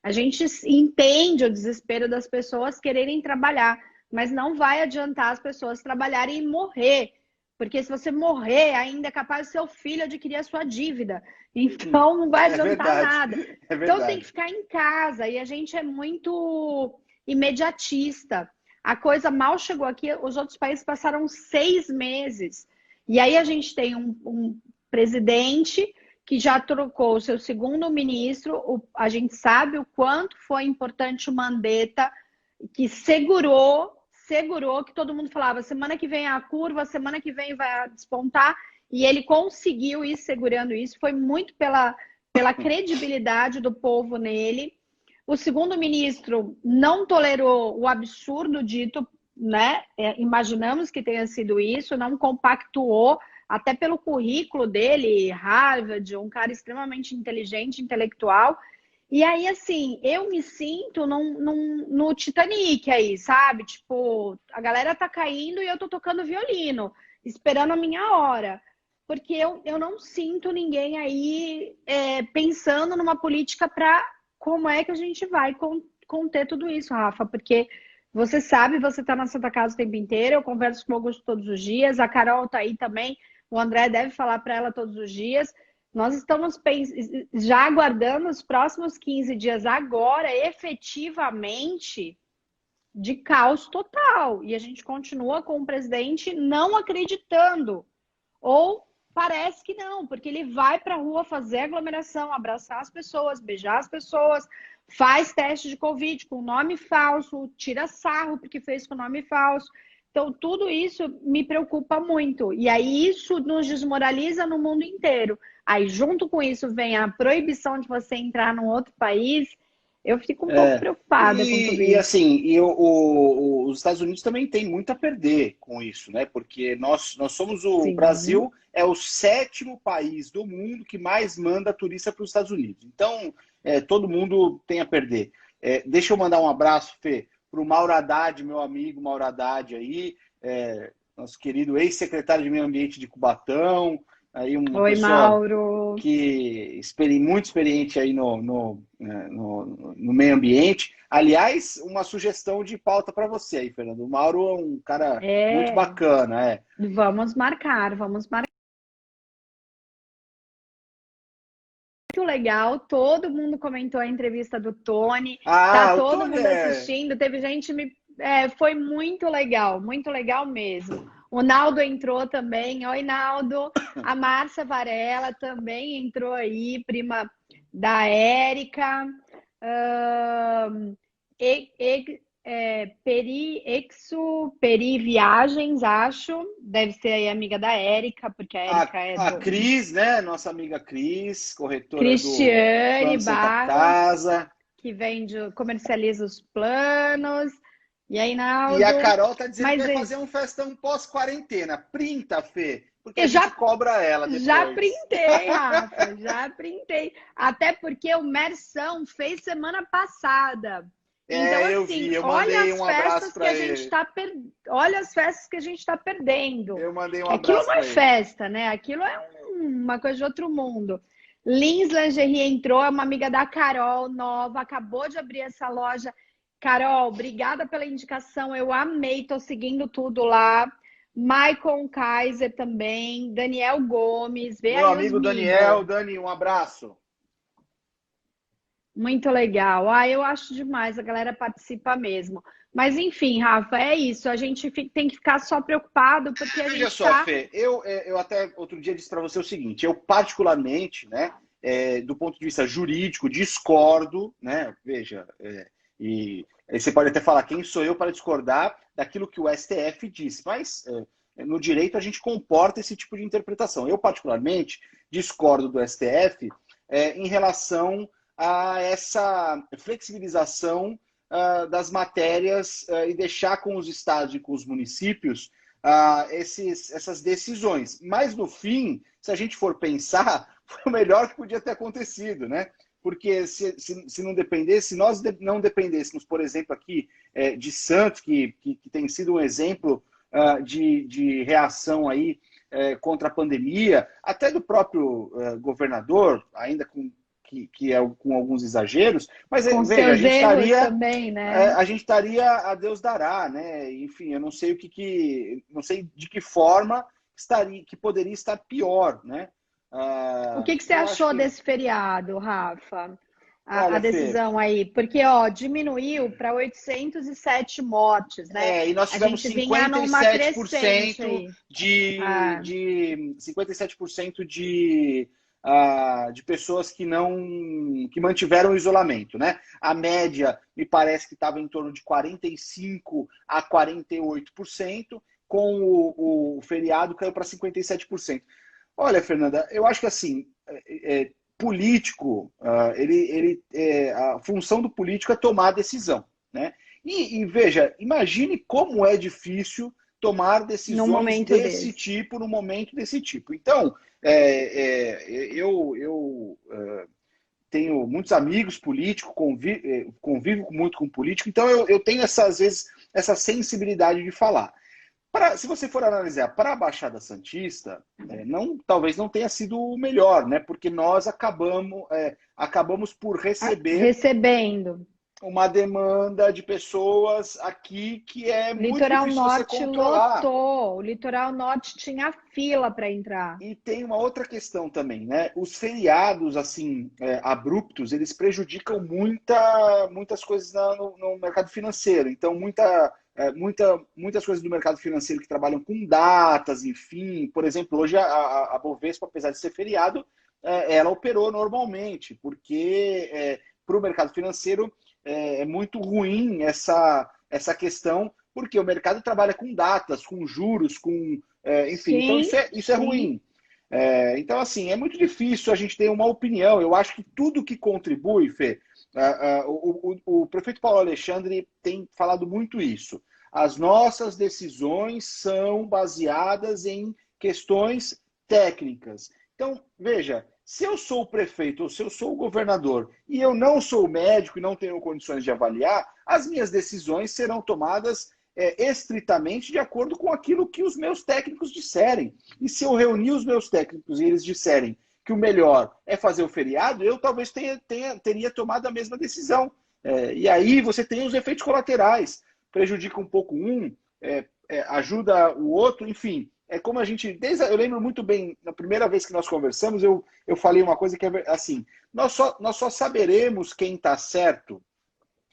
a gente entende o desespero das pessoas quererem trabalhar, mas não vai adiantar as pessoas trabalharem e morrer. Porque se você morrer, ainda é capaz do seu filho adquirir a sua dívida. Então, não vai adiantar nada. Então, tem que ficar em casa. E a gente é muito imediatista. A coisa mal chegou aqui, os outros países passaram 6 meses. E aí a gente tem um presidente que já trocou o seu segundo ministro. A gente sabe o quanto foi importante o Mandetta, que segurou que todo mundo falava, semana que vem é a curva, semana que vem vai despontar, e ele conseguiu ir segurando isso, foi muito pela credibilidade do povo nele. O segundo ministro não tolerou o absurdo dito, né? Imaginamos que tenha sido isso, não compactuou, até pelo currículo dele, Harvard, um cara extremamente inteligente, intelectual. E aí, assim, eu me sinto no Titanic aí, sabe? Tipo, a galera tá caindo e eu tô tocando violino, esperando a minha hora. Porque eu não sinto ninguém aí pensando numa política para como é que a gente vai conter tudo isso, Rafa. Porque você sabe, você tá na Santa Casa o tempo inteiro, eu converso com o Augusto todos os dias, a Carol tá aí também, o André deve falar para ela todos os dias. Nós estamos já aguardando os próximos 15 dias agora, efetivamente, de caos total. E a gente continua com o presidente não acreditando. Ou parece que não, porque ele vai para a rua fazer aglomeração, abraçar as pessoas, beijar as pessoas, faz teste de Covid com nome falso, tira sarro porque fez com nome falso. Então, tudo isso me preocupa muito. E aí, isso nos desmoraliza no mundo inteiro. Aí, junto com isso, vem a proibição de você entrar num outro país. Eu fico um pouco preocupada com tudo isso. E assim, os Estados Unidos também tem muito a perder com isso, né? Porque nós somos o Brasil é o 7º país do mundo que mais manda turista para os Estados Unidos. Então, todo mundo tem a perder. Deixa eu mandar um abraço, Fê, para o Mauro Haddad, meu amigo Mauro Haddad aí, nosso querido ex-secretário de Meio Ambiente de Cubatão, aí uma Oi, pessoa Mauro. que muito experiente aí no meio ambiente. Aliás, uma sugestão de pauta para você aí, Fernando. O Mauro é um cara muito bacana. Vamos marcar. Muito legal, todo mundo comentou a entrevista do Tony, tá todo mundo assistindo, teve gente foi muito legal mesmo. O Naldo entrou também, oi Naldo, a Márcia Varela também entrou aí, prima da Érica, Peri Viagens, acho. Deve ser aí amiga da Érica, porque a Érica A Cris, né? Nossa amiga Cris, corretora Cristiane do Plano Santa Barros, Casa. que vende, comercializa os planos. E aí, E Naldo? a Carol tá dizendo que vai Mas fazer um festão pós-quarentena. Printa, Fê, porque a eu gente já, cobra ela depois. já printei, Rafa, já printei. Até porque o Mersão fez semana passada. Então, Eu assim, vi, eu olha mandei as um abraço festas que para a gente ele. está olha as festas que a gente está perdendo. Eu mandei um Aquilo abraço não é para ele. festa, né? Aquilo é uma coisa de outro mundo. Lins Lingerie entrou, é uma amiga da Carol, nova, acabou de abrir essa loja. Carol, obrigada pela indicação, eu amei, tô seguindo tudo lá. Michael Kaiser também, Daniel Gomes, vê Meu aí os amigo Migo. Daniel, Dani, um abraço. Muito legal. Eu acho demais, a galera participa mesmo. Mas enfim, Rafa, é isso. A gente tem que ficar só preocupado porque a Veja gente só, Fê, eu até outro dia disse para você o seguinte, eu particularmente, né, do ponto de vista jurídico, discordo, né, veja, e aí você pode até falar, quem sou eu para discordar daquilo que o STF disse, mas no direito a gente comporta esse tipo de interpretação. Eu, particularmente, discordo do STF em relação a essa flexibilização das matérias e deixar com os estados e com os municípios essas decisões. Mas, no fim, se a gente for pensar, foi o melhor que podia ter acontecido, né? Porque se não dependesse, se nós não dependêssemos, por exemplo, aqui de Santos, que tem sido um exemplo de reação aí contra a pandemia, até do próprio governador, ainda que é com alguns exageros, mas com veja, seus erros também, né? a gente estaria a Deus dará, né? Enfim, eu não sei não sei de que forma que poderia estar pior, né? O que você achou desse feriado, Rafa? Olha, A decisão Fê, aí, porque diminuiu para 807 mortes, né? e nós A tivemos gente vinha numa crescente aí. de 57% de pessoas que mantiveram o isolamento, né? A média me parece que estava em torno de 45% a 48%, com o feriado caiu para 57%. Olha, Fernanda, eu acho que assim, político, a função do político é tomar decisão, né? E veja, imagine como é difícil tomar decisões desse tipo, no momento desse tipo. Então, eu tenho muitos amigos políticos, convivo muito com político, então eu tenho, às vezes, essa sensibilidade de falar. Se você for analisar para a Baixada Santista, talvez não tenha sido o melhor, né? Porque nós acabamos por recebendo uma demanda de pessoas aqui que é muito Litoral difícil você Norte controlar. lotou, o Litoral Norte tinha fila para entrar. E tem uma outra questão também, né? Os feriados, assim, abruptos, eles prejudicam muitas coisas no mercado financeiro. Então, muitas coisas do mercado financeiro que trabalham com datas, enfim. Por exemplo, hoje a Bovespa, apesar de ser feriado, ela operou normalmente, porque para o mercado financeiro é muito ruim essa questão, porque o mercado trabalha com datas, com juros, enfim, então isso é ruim. Então, assim, é muito difícil a gente ter uma opinião. Eu acho que tudo que contribui, Fê, o prefeito Paulo Alexandre tem falado muito isso. As nossas decisões são baseadas em questões técnicas. Então, veja, se eu sou o prefeito ou se eu sou o governador e eu não sou médico e não tenho condições de avaliar, as minhas decisões serão tomadas estritamente de acordo com aquilo que os meus técnicos disserem. E se eu reunir os meus técnicos e eles disserem que o melhor é fazer o feriado, eu talvez teria tomado a mesma decisão. E aí você tem os efeitos colaterais. Prejudica um pouco ajuda o outro, enfim. É como a gente... eu lembro muito bem, na primeira vez que nós conversamos, eu falei uma coisa que é assim, nós só saberemos quem está certo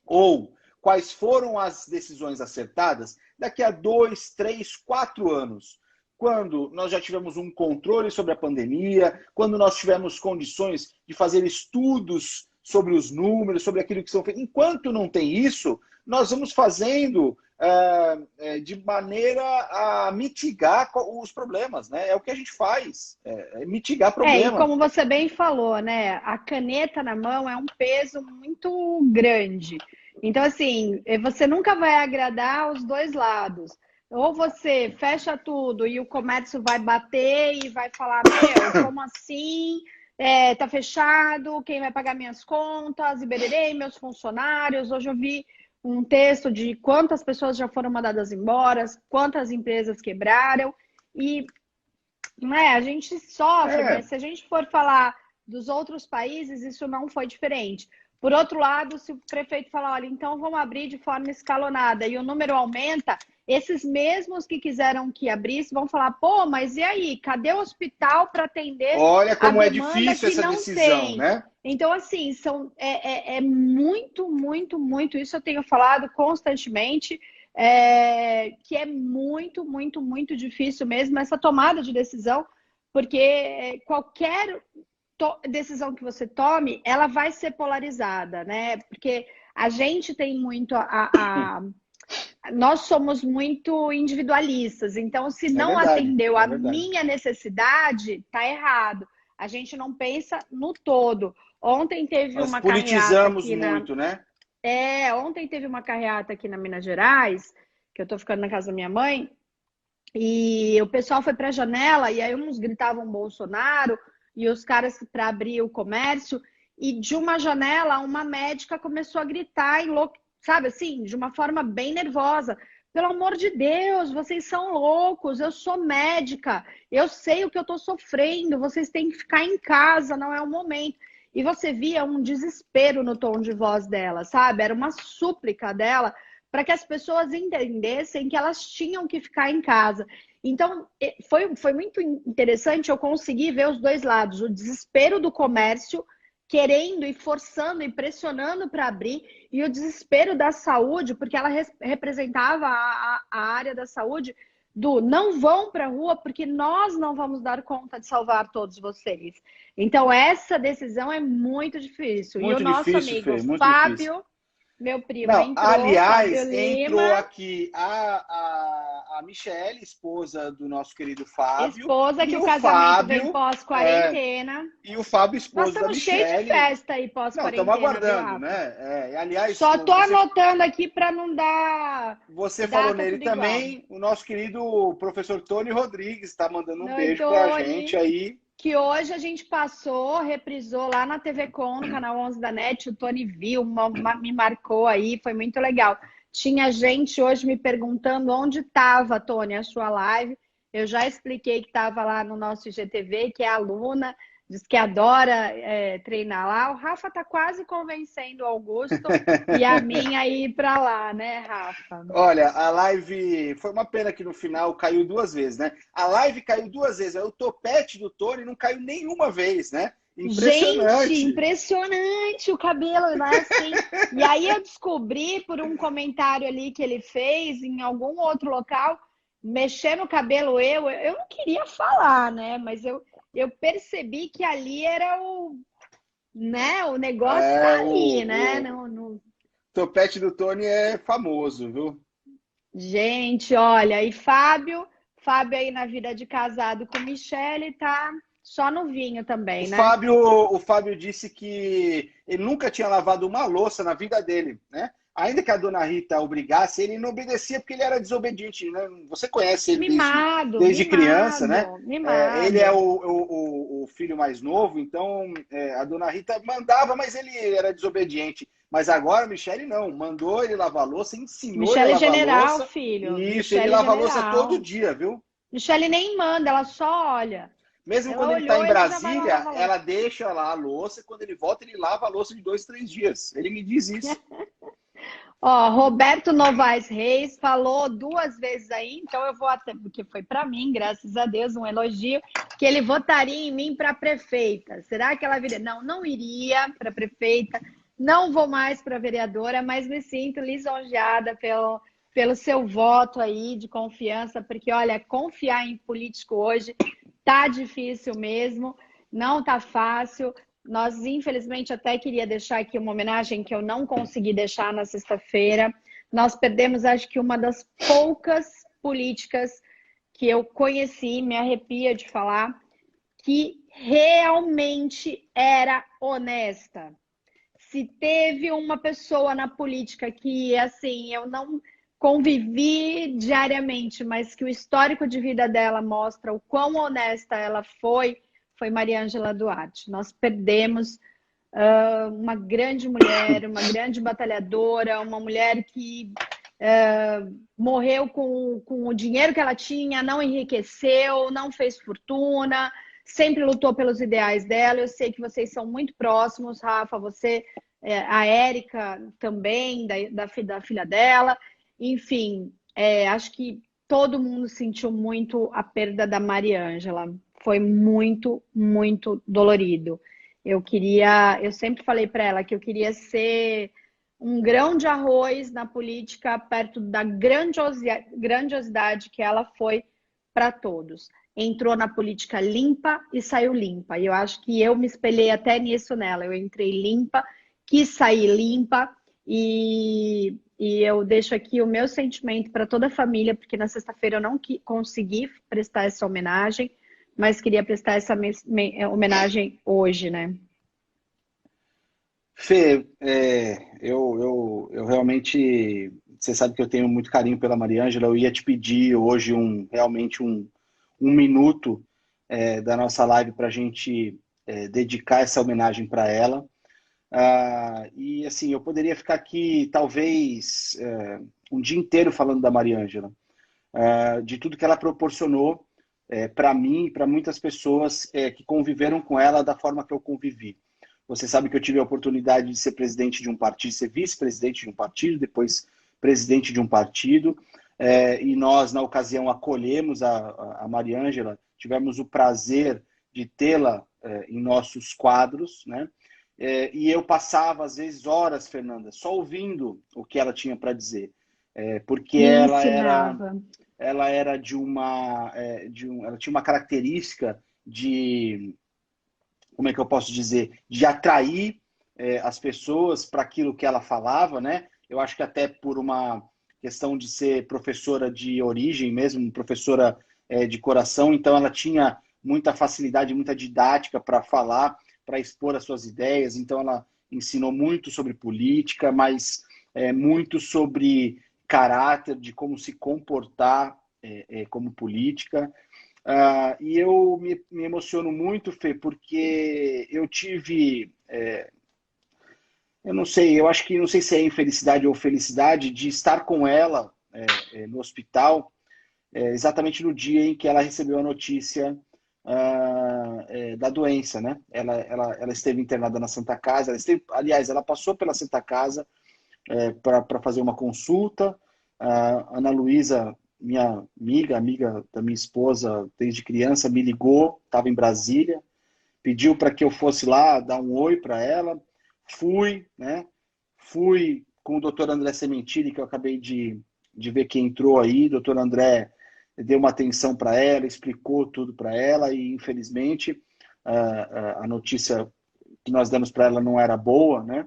ou quais foram as decisões acertadas daqui a 2, 3, 4 anos, quando nós já tivemos um controle sobre a pandemia, quando nós tivemos condições de fazer estudos sobre os números, sobre aquilo que são feitos. Enquanto não tem isso, nós vamos fazendo de maneira a mitigar os problemas, né? É o que a gente faz, mitigar E problemas. como você bem falou, né? A caneta na mão é um peso muito grande. Então, assim, você nunca vai agradar os dois lados. Ou você fecha tudo e o comércio vai bater e vai falar, meu, como assim? Tá fechado, quem vai pagar minhas contas? Ibererei, meus funcionários. Hoje eu vi um texto de quantas pessoas já foram mandadas embora, quantas empresas quebraram. E a gente sofre, mas se a gente for falar dos outros países, isso não foi diferente. Por outro lado, se o prefeito falar, olha, então vamos abrir de forma escalonada e o número aumenta, esses mesmos que quiseram que abrisse vão falar, pô, mas e aí? Cadê o hospital para atender Olha como a é demanda difícil que essa não decisão, tem? né? Então, assim, é muito, muito, muito, isso eu tenho falado constantemente, que é muito, muito, muito difícil mesmo essa tomada de decisão, porque qualquer decisão que você tome, ela vai ser polarizada, né? Porque a gente tem muito nós somos muito individualistas, então se não atendeu a minha necessidade, tá errado. A gente não pensa no todo. Ontem teve Nós uma carreata politizamos aqui muito, né? Ontem teve uma carreata aqui na Minas Gerais, que eu tô ficando na casa da minha mãe, e o pessoal foi para a janela, e aí uns gritavam Bolsonaro, e os caras para abrir o comércio, e de uma janela, uma médica começou a gritar, sabe assim, de uma forma bem nervosa. Pelo amor de Deus, vocês são loucos, eu sou médica, eu sei o que eu estou sofrendo, vocês têm que ficar em casa, não é o momento. E você via um desespero no tom de voz dela, sabe? Era uma súplica dela para que as pessoas entendessem que elas tinham que ficar em casa. Então, foi muito interessante eu conseguir ver os dois lados, o desespero do comércio, querendo e forçando e pressionando para abrir, e o desespero da saúde, porque ela representava a área da saúde, não vão para a rua porque nós não vamos dar conta de salvar todos vocês. Então, essa decisão é muito difícil. Muito e o nosso difícil, amigo Fê, muito Fábio, difícil. meu primo, Não, entrou, aliás, Fábio entrou Lima, aqui a Michele, esposa do nosso querido Fábio, esposa, e que o o casamento vem Fábio, pós-quarentena. e o Fábio, Nós esposo da estamos cheios de Michele. festa aí Não, estamos pós-quarentena, viu, aguardando, Rafa? né? Aliás, Só tô anotando aqui para não dar você falou data nele tudo igual. também, o nosso querido professor Tony Rodrigues está mandando um Não, beijo pra gente aí. Que hoje a gente reprisou lá na TV Com, no canal 11 da NET, o Tony viu, me marcou aí, foi muito legal. Tinha gente hoje me perguntando onde estava, Tony, a sua live. Eu já expliquei que estava lá no nosso IGTV, que é aluna, diz que adora treinar lá. O Rafa tá quase convencendo o Augusto e a minha a ir para lá, né, Rafa? Olha, a live foi uma pena que no final caiu duas vezes, né? A live caiu duas vezes, o topete do Tony não caiu nenhuma vez, né? Impressionante. Gente, impressionante o cabelo, né? Assim. E aí eu descobri por um comentário ali que ele fez em algum outro local, mexendo o cabelo, eu não queria falar, né? Mas eu percebi que ali era o negócio tá ali, né? Topete do Tony é famoso, viu? Gente, olha, e Fábio aí na vida de casado com Michele tá só no vinho também, né? O Fábio disse que ele nunca tinha lavado uma louça na vida dele, né? Ainda que a dona Rita obrigasse, ele não obedecia porque ele era desobediente, né? Você conhece ele desde criança, né? Ele é o filho mais novo, então a dona Rita mandava, mas ele era desobediente. Mas agora a Michele não, mandou ele lavar a louça, ensinou Michele ele a lavar General, a louça. filho. Isso, Michele ele lava a General. louça todo dia, viu? Michele nem manda, ela só olha. Mesmo Ela quando ele está olhou, em ele já vai Brasília, lavar a louça. ela deixa lá a louça e quando ele volta, ele lava a louça de 2, 3 dias. Ele me diz isso. Ó, Roberto Novaes Reis falou 2 vezes aí, então eu vou até, porque foi para mim, graças a Deus, um elogio, que ele votaria em mim para prefeita. Será que ela viria? Não iria para prefeita, não vou mais para vereadora, mas me sinto lisonjeada pelo seu voto aí de confiança, porque, olha, confiar em político hoje tá difícil mesmo, não tá fácil. Nós, infelizmente, até queria deixar aqui uma homenagem que eu não consegui deixar na sexta-feira. Nós perdemos, acho que, uma das poucas políticas que eu conheci, me arrepia de falar, que realmente era honesta. Se teve uma pessoa na política que, assim, eu não convivi diariamente, mas que o histórico de vida dela mostra o quão honesta ela foi Mariângela Duarte. Nós perdemos uma grande mulher, uma grande batalhadora, uma mulher que morreu com o dinheiro que ela tinha, não enriqueceu, não fez fortuna, sempre lutou pelos ideais dela. Eu sei que vocês são muito próximos, Rafa, você, a Érica também, da filha dela. Enfim, acho que todo mundo sentiu muito a perda da Mariângela. Foi muito, muito dolorido. Eu sempre falei para ela que eu queria ser um grão de arroz na política perto da grandiosidade que ela foi para todos. Entrou na política limpa e saiu limpa. E eu acho que eu me espelhei até nisso nela. Eu entrei limpa, quis sair limpa e eu deixo aqui o meu sentimento para toda a família, porque na sexta-feira eu não consegui prestar essa homenagem, mas queria prestar essa homenagem hoje, né? Fê, eu realmente, você sabe que eu tenho muito carinho pela Mariângela. Eu ia te pedir hoje realmente um minuto da nossa live para a gente dedicar essa homenagem para ela. E assim, eu poderia ficar aqui talvez um dia inteiro falando da Mariângela, de tudo que ela proporcionou para mim e para muitas pessoas que conviveram com ela da forma que eu convivi. Você sabe que eu tive a oportunidade de ser presidente de um partido, ser vice-presidente de um partido, depois presidente de um partido, e nós, na ocasião, acolhemos a Mariângela, tivemos o prazer de tê-la em nossos quadros, né? E eu passava, às vezes, horas, Fernanda, só ouvindo o que ela tinha para dizer, porque Me ela ensinava. era ela tinha uma característica de, como é que eu posso dizer, de atrair as pessoas para aquilo que ela falava, né? Eu acho que até por uma questão de ser professora de origem mesmo, professora de coração, então ela tinha muita facilidade, muita didática para falar, para expor as suas ideias. Então ela ensinou muito sobre política, mas muito sobre caráter, de como se comportar como política. E eu me emociono muito, Fê, porque eu tive, eu não sei, eu acho que não sei se é infelicidade ou felicidade de estar com ela no hospital, exatamente no dia em que ela recebeu a notícia da doença, né? Ela esteve internada na Santa Casa, aliás, ela passou pela Santa Casa para fazer uma consulta. A Ana Luísa, minha amiga da minha esposa desde criança, me ligou, estava em Brasília, pediu para que eu fosse lá dar um oi para ela. Fui, né? Fui com o doutor André Sementini, que eu acabei de ver que entrou aí. O doutor André deu uma atenção para ela, explicou tudo para ela e, infelizmente, a notícia que nós demos para ela não era boa, né?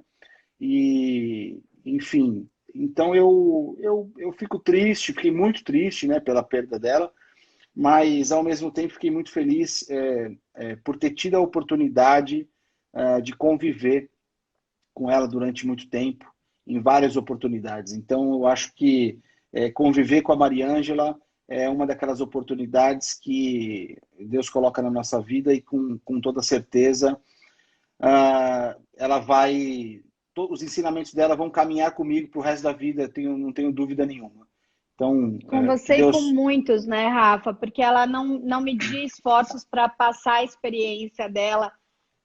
E, enfim, então eu fico triste, fiquei muito triste, né, pela perda dela, mas ao mesmo tempo fiquei muito feliz por ter tido a oportunidade de conviver com ela durante muito tempo, em várias oportunidades. Então eu acho que conviver com a Mariângela é uma daquelas oportunidades que Deus coloca na nossa vida e com toda certeza ela vai... Os ensinamentos dela vão caminhar comigo para o resto da vida, não tenho dúvida nenhuma. Então, Com que você e com Deus... muitos, né, Rafa? Porque ela não media esforços para passar a experiência dela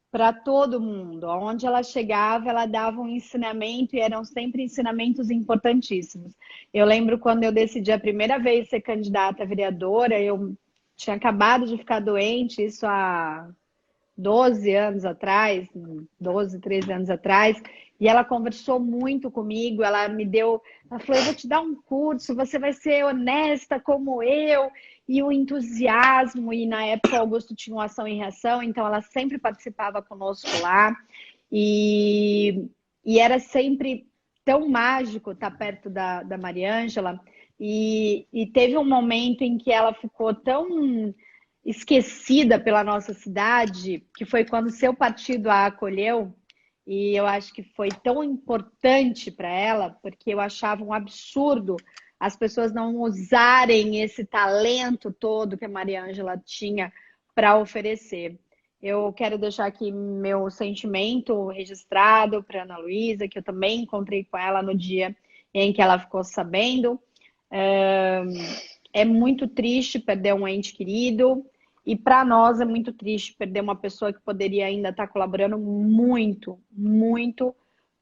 para todo mundo. Onde ela chegava, ela dava um ensinamento e eram sempre ensinamentos importantíssimos. Eu lembro quando eu decidi a primeira vez ser candidata a vereadora, eu tinha acabado de ficar doente, isso há 12 anos atrás, 12, 13 anos atrás, e ela conversou muito comigo, ela falou, eu vou te dar um curso, você vai ser honesta como eu, e o entusiasmo, e na época o Augusto tinha uma ação e reação, então ela sempre participava conosco lá, e era sempre tão mágico estar perto da Mariângela. E teve um momento em que ela ficou tão esquecida pela nossa cidade, que foi quando seu partido a acolheu. E eu acho que foi tão importante para ela, porque eu achava um absurdo as pessoas não usarem esse talento todo que a Mariângela tinha para oferecer. Eu quero deixar aqui meu sentimento registrado para Ana Luísa, que eu também encontrei com ela no dia em que ela ficou sabendo. É muito triste perder um ente querido, e para nós é muito triste perder uma pessoa que poderia ainda estar colaborando muito, muito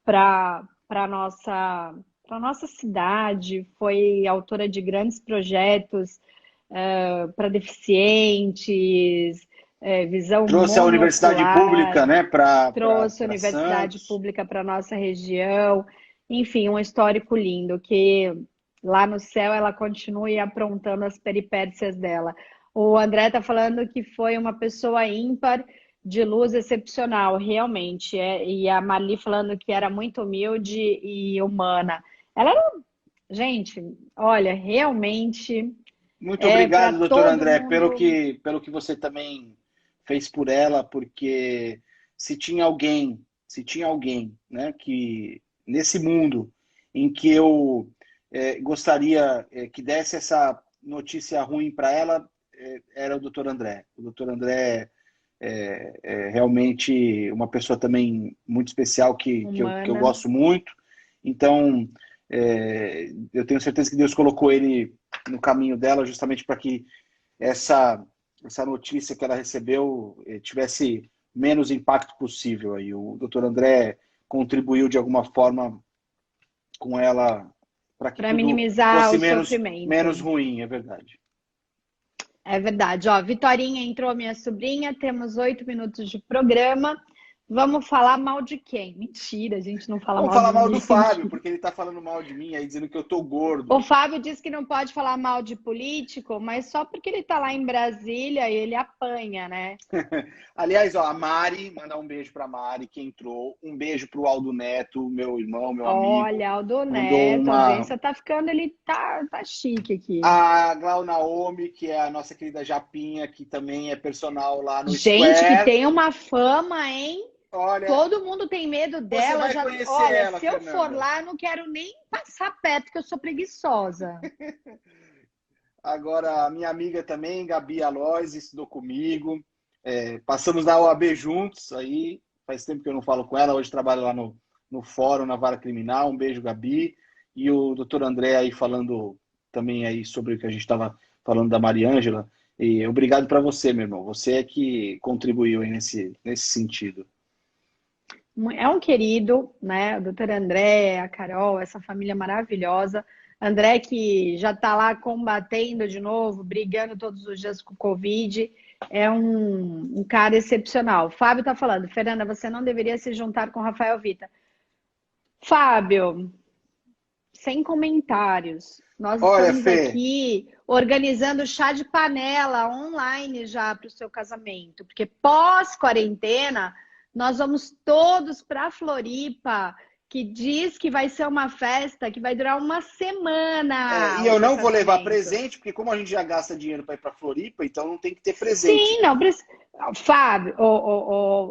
para a nossa cidade. Foi autora de grandes projetos para deficientes, visão Trouxe a universidade pública, monocular, né, trouxe a para universidade Santos. pública para nossa região. Enfim, um histórico lindo que lá no céu ela continue aprontando as peripécias dela. O André está falando que foi uma pessoa ímpar, de luz excepcional, realmente. E a Marli falando que era muito humilde e humana. Ela era, gente, olha, realmente Muito para obrigado, doutor todo André, mundo. pelo que você também fez por ela, porque se tinha alguém, né, que nesse mundo em que eu gostaria que desse essa notícia ruim para ela, era o doutor André. O doutor André é realmente uma pessoa também muito especial que eu Humana. gosto muito. Então, eu tenho certeza que Deus colocou ele no caminho dela justamente para que essa notícia que ela recebeu tivesse menos impacto possível. Aí o doutor André contribuiu de alguma forma com ela para que Para tudo minimizar fosse o menos sofrimento. ruim, é verdade. É verdade. Ó, Vitorinha entrou, minha sobrinha. Temos 8 minutos de programa. Vamos falar mal de quem? Mentira, a gente não fala Vamos mal de falar mal do ninguém. Fábio, porque ele está falando mal de mim aí, dizendo que eu tô O gordo. Fábio disse que não pode falar mal de político, mas só porque ele está lá em Brasília e ele apanha, né? Aliás, ó, a Mari, mandar um beijo para a Mari, que entrou. Um beijo para o Aldo Neto, meu irmão, meu amigo. Olha, Aldo Mandou Neto, a uma. audiência tá ficando, ele tá chique aqui. A Glau Naomi, que é a nossa querida Japinha, que também é personal lá no Gente, que Square. tem uma fama, hein? Olha, Todo mundo tem medo você dela. vai Já, conhecer olha, ela, se eu for Fernanda. lá, eu não quero nem passar perto, que eu sou preguiçosa. Agora, a minha amiga também, Gabi Alois, estudou comigo. Passamos na OAB juntos, aí faz tempo que eu não falo com ela. Hoje trabalha lá no fórum, na Vara Criminal. Um beijo, Gabi. E o doutor André aí falando também aí sobre o que a gente estava falando da Mariângela. E obrigado para você, meu irmão. Você é que contribuiu aí nesse sentido. É um querido, né? O doutor André, a Carol, essa família maravilhosa. André que já está lá combatendo de novo, brigando todos os dias com o Covid. É um cara excepcional. Fábio está falando, Fernanda, você não deveria se juntar com Rafael Vita. Fábio, sem comentários. Nós Olha, estamos Fê, aqui organizando chá de panela online já para o seu casamento, porque pós-quarentena nós vamos todos para Floripa, que diz que vai ser uma festa que vai durar uma semana e o eu seu não vou levar casamento. presente, porque como a gente já gasta dinheiro para ir para Floripa, então não tem que ter presente, Sim, né? não precisa. Fábio,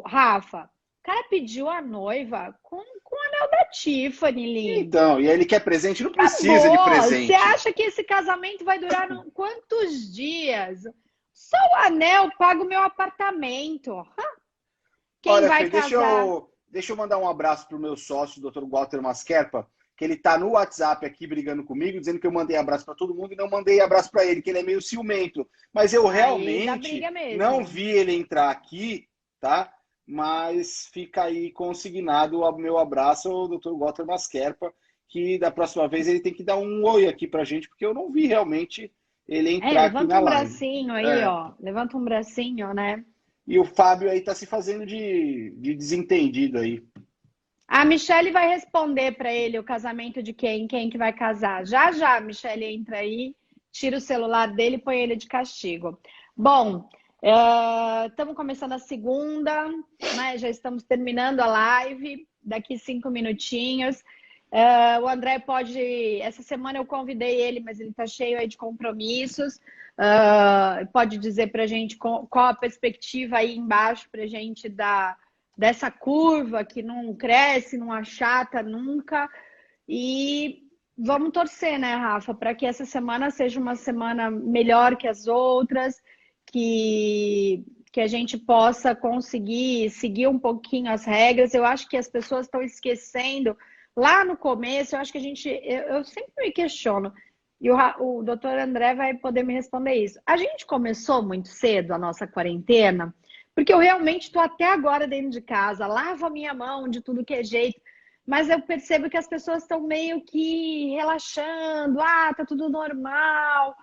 Rafa, o cara pediu a noiva com o anel da Tiffany, lindo. Então, e aí ele quer presente, não precisa de Acabou. Você presente. acha que esse casamento vai durar quantos dias? Só o anel paga o meu apartamento. Quem Olha, vai Fê, deixa casar? eu, deixa eu mandar um abraço pro meu sócio, o Dr. Walter Masquerpa, que ele tá no WhatsApp aqui brigando comigo, dizendo que eu mandei abraço para todo mundo e não mandei abraço para ele, que ele é meio ciumento. Mas eu Aí dá realmente briga não mesmo. vi ele entrar aqui, tá? Mas fica aí consignado o meu abraço ao Dr. Walter Masquerpa, que da próxima vez ele tem que dar um oi aqui pra gente, porque eu não vi realmente ele entrar aqui Levanta na um live. bracinho aí, É. ó. Levanta um bracinho, né? E o Fábio aí tá se fazendo de desentendido aí. A Michelle vai responder para ele o casamento de quem que vai casar. Já já, a Michelle entra aí, tira o celular dele e põe ele de castigo. Bom, estamos começando a segunda, né? Já estamos terminando a live, daqui 5 minutinhos. O André pode... Essa semana eu convidei ele, mas ele está cheio aí de compromissos. Pode dizer para a gente qual a perspectiva aí embaixo para a gente dessa curva que não cresce, não achata nunca. E vamos torcer, né, Rafa, para que essa semana seja uma semana melhor que as outras, que a gente possa conseguir seguir um pouquinho as regras. Eu acho que as pessoas estão esquecendo. Lá no começo, eu acho que eu sempre me questiono, e o doutor André vai poder me responder isso. A gente começou muito cedo a nossa quarentena, porque eu realmente estou até agora dentro de casa, lavo a minha mão de tudo que é jeito, mas eu percebo que as pessoas estão meio que relaxando, tá tudo normal,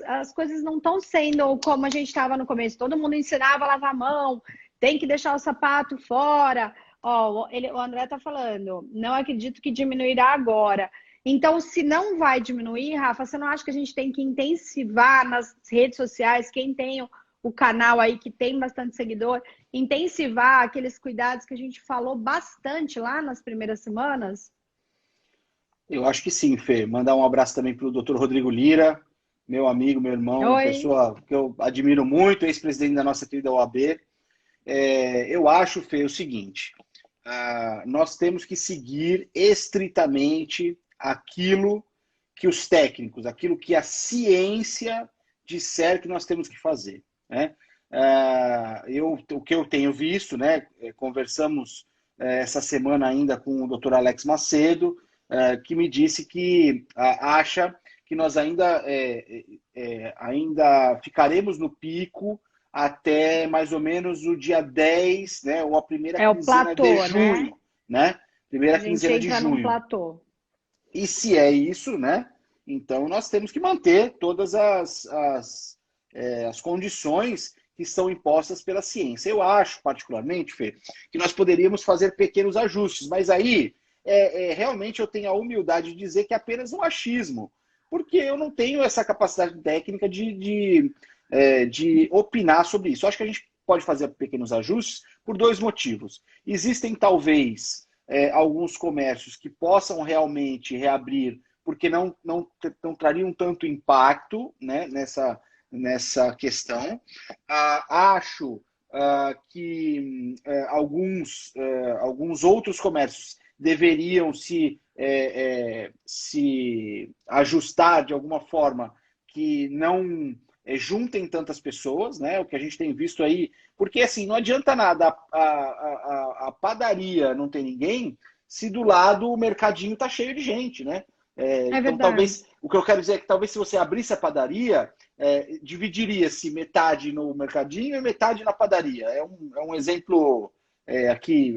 as coisas não estão sendo como a gente estava no começo. Todo mundo ensinava a lavar a mão, tem que deixar o sapato fora. O André está falando, não acredito que diminuirá agora. Então, se não vai diminuir, Rafa, você não acha que a gente tem que intensivar nas redes sociais, quem tem o canal aí, que tem bastante seguidor, intensivar aqueles cuidados que a gente falou bastante lá nas primeiras semanas? Eu acho que sim, Fê. Mandar um abraço também para o Dr. Rodrigo Lira, meu amigo, meu irmão, Oi. pessoa que eu admiro muito, ex-presidente da nossa querida OAB. Eu acho, Fê, o seguinte, nós temos que seguir estritamente aquilo que os técnicos, aquilo que a ciência disser que nós temos que fazer, né? O que eu tenho visto, né? Conversamos essa semana ainda com o Dr. Alex Macedo, que me disse que acha que nós ainda ficaremos no pico até mais ou menos o dia 10, né? Ou a primeira quinzena de junho, né? Primeira quinzena de junho. A gente entra num platô. E se é isso, né? Então nós temos que manter todas as condições que são impostas pela ciência. Eu acho, particularmente, Fê, que nós poderíamos fazer pequenos ajustes, mas aí realmente eu tenho a humildade de dizer que é apenas um achismo, porque eu não tenho essa capacidade técnica de opinar sobre isso. Eu acho que a gente pode fazer pequenos ajustes por dois motivos. Existem, talvez, alguns comércios que possam realmente reabrir, porque não trariam tanto impacto, né, nessa questão. Acho que alguns outros comércios deveriam se ajustar de alguma forma que não juntem tantas pessoas, né? O que a gente tem visto aí, porque assim, não adianta nada a padaria não ter ninguém se do lado o mercadinho está cheio de gente, né? Então, talvez, o que eu quero dizer é que talvez se você abrisse a padaria, dividiria-se metade no mercadinho e metade na padaria. É um exemplo aqui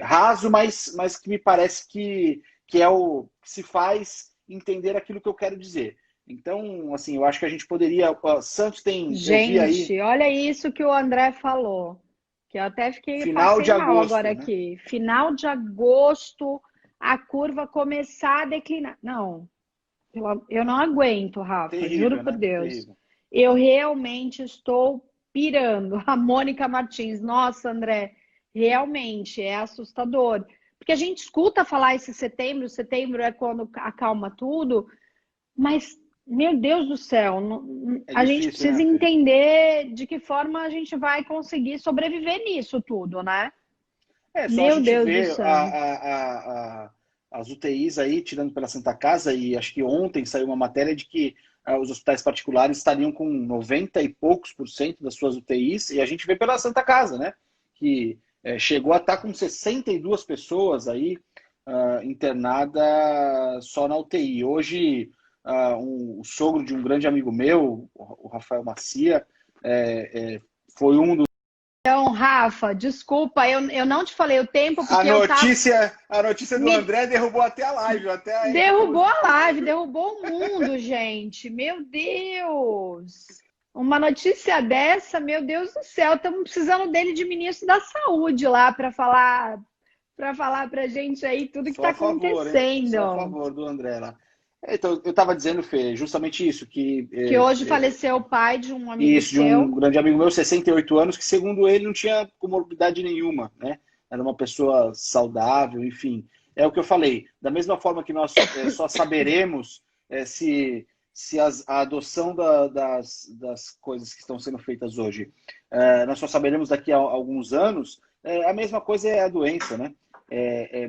raso, mas que me parece que é o que se faz entender aquilo que eu quero dizer. Então, assim, eu acho que a gente poderia... Santos tem... Gente, olha isso que o André falou, que eu até fiquei final de agosto, agora, né? Aqui. Final de agosto, a curva começar a declinar. Não, eu não aguento, Rafa, terrível, juro por né? Deus. Terrível. Eu realmente estou pirando. A Mônica Martins, nossa, André, realmente é assustador. Porque a gente escuta falar esse setembro é quando acalma tudo, mas... Meu Deus do céu, a gente precisa entender de que forma a gente vai conseguir sobreviver nisso tudo, né? Só Meu a gente Deus vê do céu. as UTIs aí tirando pela Santa Casa, e acho que ontem saiu uma matéria de que os hospitais particulares estariam com 90 e poucos % das suas UTIs, e a gente vê pela Santa Casa, né? Que chegou a estar com 62 pessoas aí internadas só na UTI. Hoje... o sogro de um grande amigo meu, o Rafael Macia, foi um dos... Então, Rafa, desculpa, eu não te falei o tempo, porque a notícia do André derrubou até a live. Derrubou a live, derrubou o mundo, gente. Meu Deus! Uma notícia dessa, meu Deus do céu, estamos precisando dele de ministro da Saúde lá para falar pra gente aí tudo que está acontecendo. Só a favor do André lá. Então, eu estava dizendo, Fê, justamente isso, que hoje faleceu o pai de um amigo seu. De um grande amigo meu, 68 anos, que segundo ele não tinha comorbidade nenhuma, né? Era uma pessoa saudável, enfim. é o que eu falei. Da mesma forma que nós só saberemos se a adoção das coisas que estão sendo feitas hoje, nós só saberemos daqui a alguns anos, a mesma coisa é a doença, né? Ela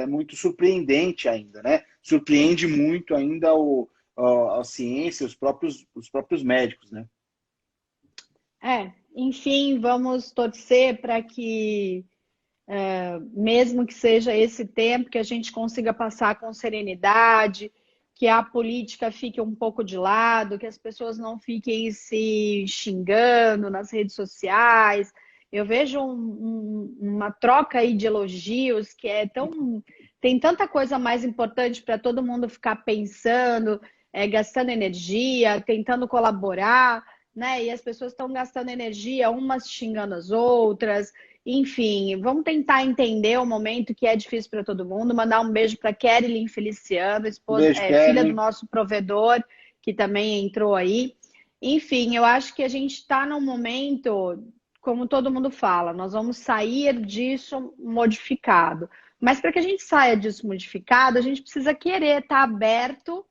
é muito surpreendente ainda, né? Surpreende muito ainda a ciência, os próprios médicos, né? Enfim, vamos torcer para que, mesmo que seja esse tempo, que a gente consiga passar com serenidade, que a política fique um pouco de lado, que as pessoas não fiquem se xingando nas redes sociais. Eu vejo uma troca aí de elogios que tem tanta coisa mais importante para todo mundo ficar pensando, gastando energia, tentando colaborar, né? E as pessoas estão gastando energia, umas xingando as outras. Enfim, vamos tentar entender o momento que é difícil para todo mundo. Mandar um beijo para Kelly Feliciano, Beijo, filha Kelly. do nosso provedor, que também entrou aí. Enfim, eu acho que a gente está num momento, como todo mundo fala, nós vamos sair disso modificado. Mas para que a gente saia disso modificado, a gente precisa querer estar aberto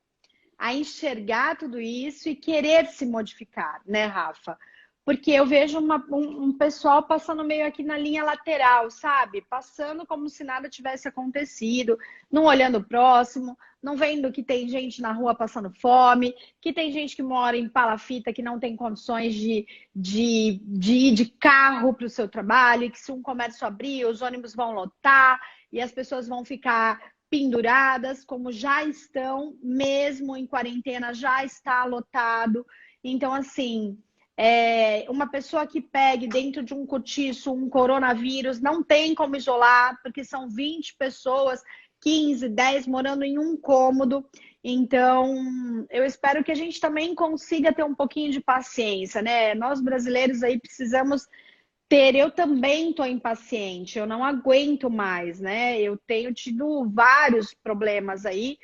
a enxergar tudo isso e querer se modificar, né, Rafa? Porque eu vejo um pessoal passando meio aqui na linha lateral, sabe? Passando como se nada tivesse acontecido, não olhando o próximo, não vendo que tem gente na rua passando fome, que tem gente que mora em palafita, que não tem condições de ir de carro para o seu trabalho, e que se um comércio abrir, os ônibus vão lotar e as pessoas vão ficar penduradas, como já estão, mesmo em quarentena, já está lotado. Então, assim, uma pessoa que pegue dentro de um cortiço um coronavírus, não tem como isolar, porque são 20 pessoas, 15, 10 morando em um cômodo. Então, eu espero que a gente também consiga ter um pouquinho de paciência, né? Nós brasileiros aí precisamos eu também estou impaciente, eu não aguento mais, né? Eu tenho tido vários problemas aí,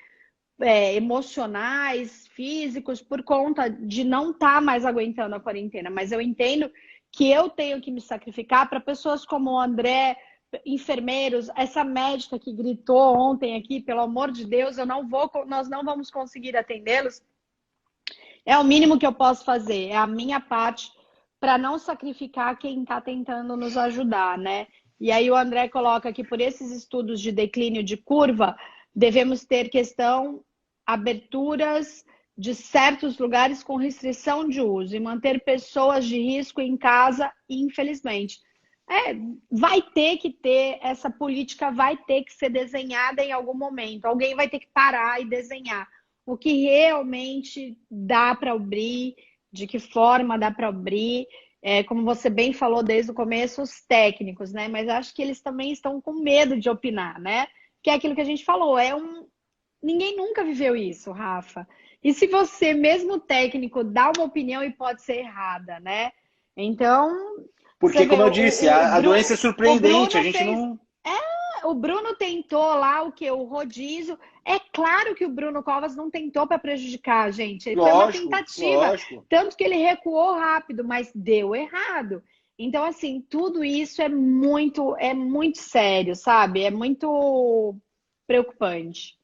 emocionais, físicos, por conta de não estar mais aguentando a quarentena. Mas eu entendo que eu tenho que me sacrificar para pessoas como o André, enfermeiros, essa médica que gritou ontem aqui, pelo amor de Deus, nós não vamos conseguir atendê-los. É o mínimo que eu posso fazer, é a minha parte para não sacrificar quem está tentando nos ajudar, né? E aí o André coloca que por esses estudos de declínio de curva, devemos ter aberturas de certos lugares com restrição de uso e manter pessoas de risco em casa, infelizmente. Vai ter que ter, essa política vai ter que ser desenhada em algum momento. Alguém vai ter que parar e desenhar o que realmente dá para abrir, de que forma dá para abrir, como você bem falou desde o começo, os técnicos, né? Mas acho que eles também estão com medo de opinar, né? Que é aquilo que a gente falou, ninguém nunca viveu isso, Rafa. E se você, mesmo técnico, dá uma opinião e pode ser errada, né? Então... Porque, como eu disse, a doença é surpreendente, a gente não... O Bruno tentou lá o rodízio. É claro que o Bruno Covas não tentou para prejudicar a gente. Foi uma tentativa. Lógico. Tanto que ele recuou rápido, mas deu errado. Então, assim, tudo isso é muito sério, sabe? É muito preocupante.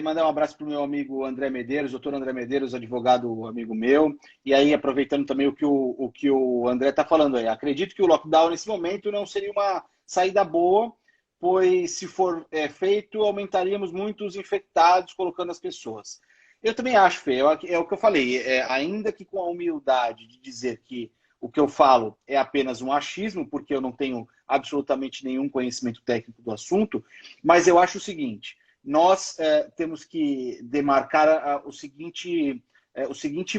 Mandar um abraço para o meu amigo André Medeiros, doutor André Medeiros, advogado amigo meu. E aí, aproveitando também o que o André está falando aí. Acredito que o lockdown, nesse momento, não seria uma saída boa, pois se for feito, aumentaríamos muito os infectados, colocando as pessoas. Eu também acho, Fê, é o que eu falei, ainda que com a humildade de dizer que o que eu falo é apenas um achismo, porque eu não tenho absolutamente nenhum conhecimento técnico do assunto, mas eu acho o seguinte, nós temos que demarcar o seguinte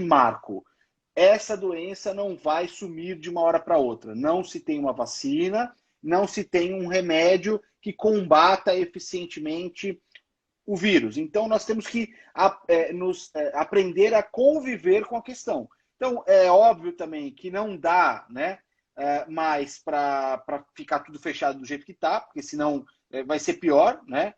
marco. Essa doença não vai sumir de uma hora para outra. Não se tem uma vacina, não se tem um remédio que combata eficientemente o vírus. Então, nós temos que aprender a conviver com a questão. Então, é óbvio também que não dá, né, mais para ficar tudo fechado do jeito que está, porque senão vai ser pior, né?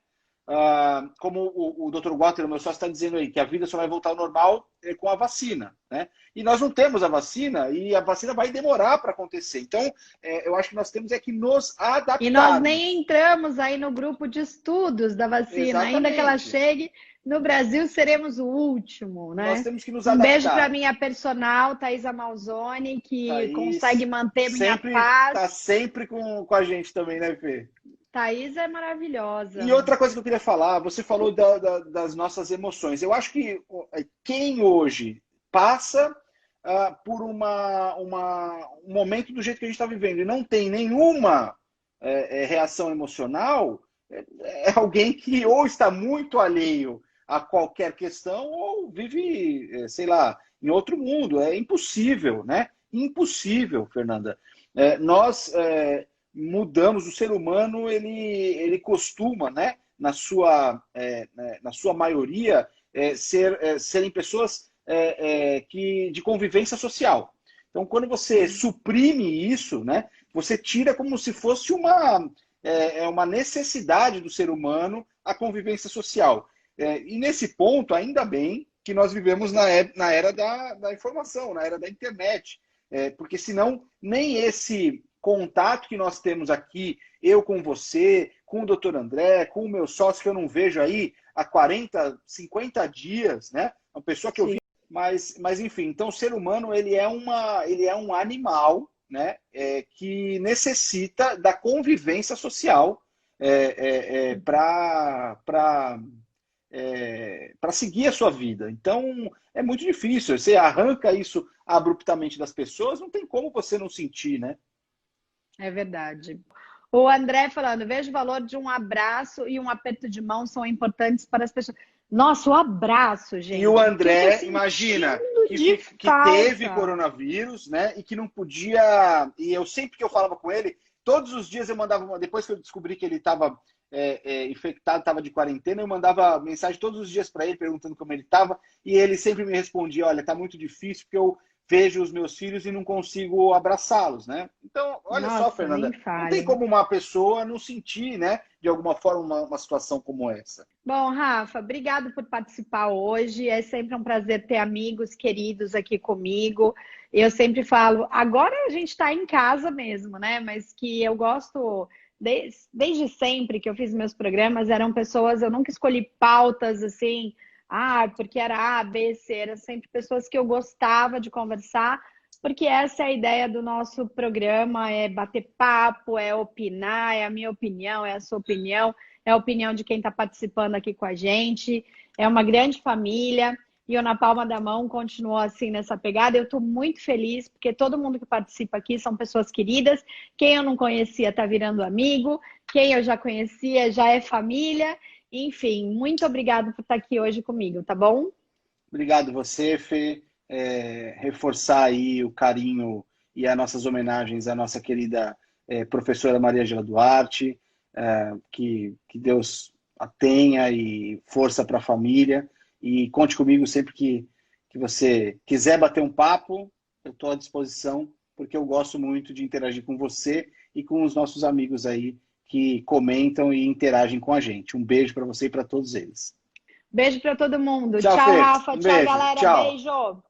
como o Dr. Walter, o meu sócio, está dizendo aí, que a vida só vai voltar ao normal com a vacina, né? E nós não temos a vacina e a vacina vai demorar para acontecer. Então, eu acho que nós temos que nos adaptar. E nós nem entramos aí no grupo de estudos da vacina. Exatamente. Ainda que ela chegue, no Brasil seremos o último, né? Nós temos que nos adaptar. Um beijo para minha personal, Thaisa Malzoni, que Thaís, consegue manter minha sempre, paz. tá sempre com a gente também, né, Fê? Thaís é maravilhosa. E outra coisa que eu queria falar, você falou das nossas emoções. Eu acho que quem hoje passa por um momento do jeito que a gente está vivendo e não tem nenhuma reação emocional, é alguém que ou está muito alheio a qualquer questão ou vive, sei lá, em outro mundo. É impossível, né? Impossível, Fernanda. Nós mudamos, o ser humano, ele costuma, né, na sua maioria, serem pessoas de convivência social. Então, quando você suprime isso, né, você tira como se fosse uma necessidade do ser humano a convivência social. E nesse ponto, ainda bem que nós vivemos na era da informação, na era da internet. Porque senão nem esse contato que nós temos aqui, eu com você, com o Dr. André, com o meu sócio que eu não vejo aí há 40, 50 dias, né? Uma pessoa que eu vi, mas enfim, então o ser humano ele é um animal, né? Que necessita da convivência social para seguir a sua vida. Então, é muito difícil. Você arranca isso abruptamente das pessoas, não tem como você não sentir, né? É verdade. O André falando, vejo o valor de um abraço e um aperto de mão são importantes para as pessoas. Nossa, o abraço, gente. E o André, imagina, que teve coronavírus, né? E que não podia... E eu sempre que eu falava com ele, todos os dias eu mandava... Depois que eu descobri que ele estava infectado, estava de quarentena, eu mandava mensagem todos os dias para ele, perguntando como ele estava. E ele sempre me respondia, olha, está muito difícil, porque eu vejo os meus filhos e não consigo abraçá-los, né? Então, olha só, Fernanda, não tem como uma pessoa não sentir, né, de alguma forma, uma situação como essa. Bom, Rafa, obrigado por participar hoje. É sempre um prazer ter amigos queridos aqui comigo. Eu sempre falo, agora a gente está em casa mesmo, né? Mas que eu gosto, desde sempre que eu fiz meus programas, eram pessoas, eu nunca escolhi pautas assim, porque era A, B, C, eram sempre pessoas que eu gostava de conversar, porque essa é a ideia do nosso programa, é bater papo, é opinar, é a minha opinião, é a sua opinião, é a opinião de quem está participando aqui com a gente, é uma grande família, e o Na Palma da Mão continuou assim nessa pegada. Eu estou muito feliz, porque todo mundo que participa aqui são pessoas queridas, quem eu não conhecia está virando amigo, quem eu já conhecia já é família. Enfim, muito obrigado por estar aqui hoje comigo, tá bom? Obrigado você, Fê. Reforçar aí o carinho e as nossas homenagens à nossa querida professora Maria Angela Duarte, que Deus a tenha e força para a família. E conte comigo sempre que você quiser bater um papo, eu estou à disposição, porque eu gosto muito de interagir com você e com os nossos amigos aí que comentam e interagem com a gente. Um beijo para você e para todos eles. Beijo para todo mundo. Tchau, tchau Fê. Rafa. Tchau, Beijo. galera. Tchau. Beijo.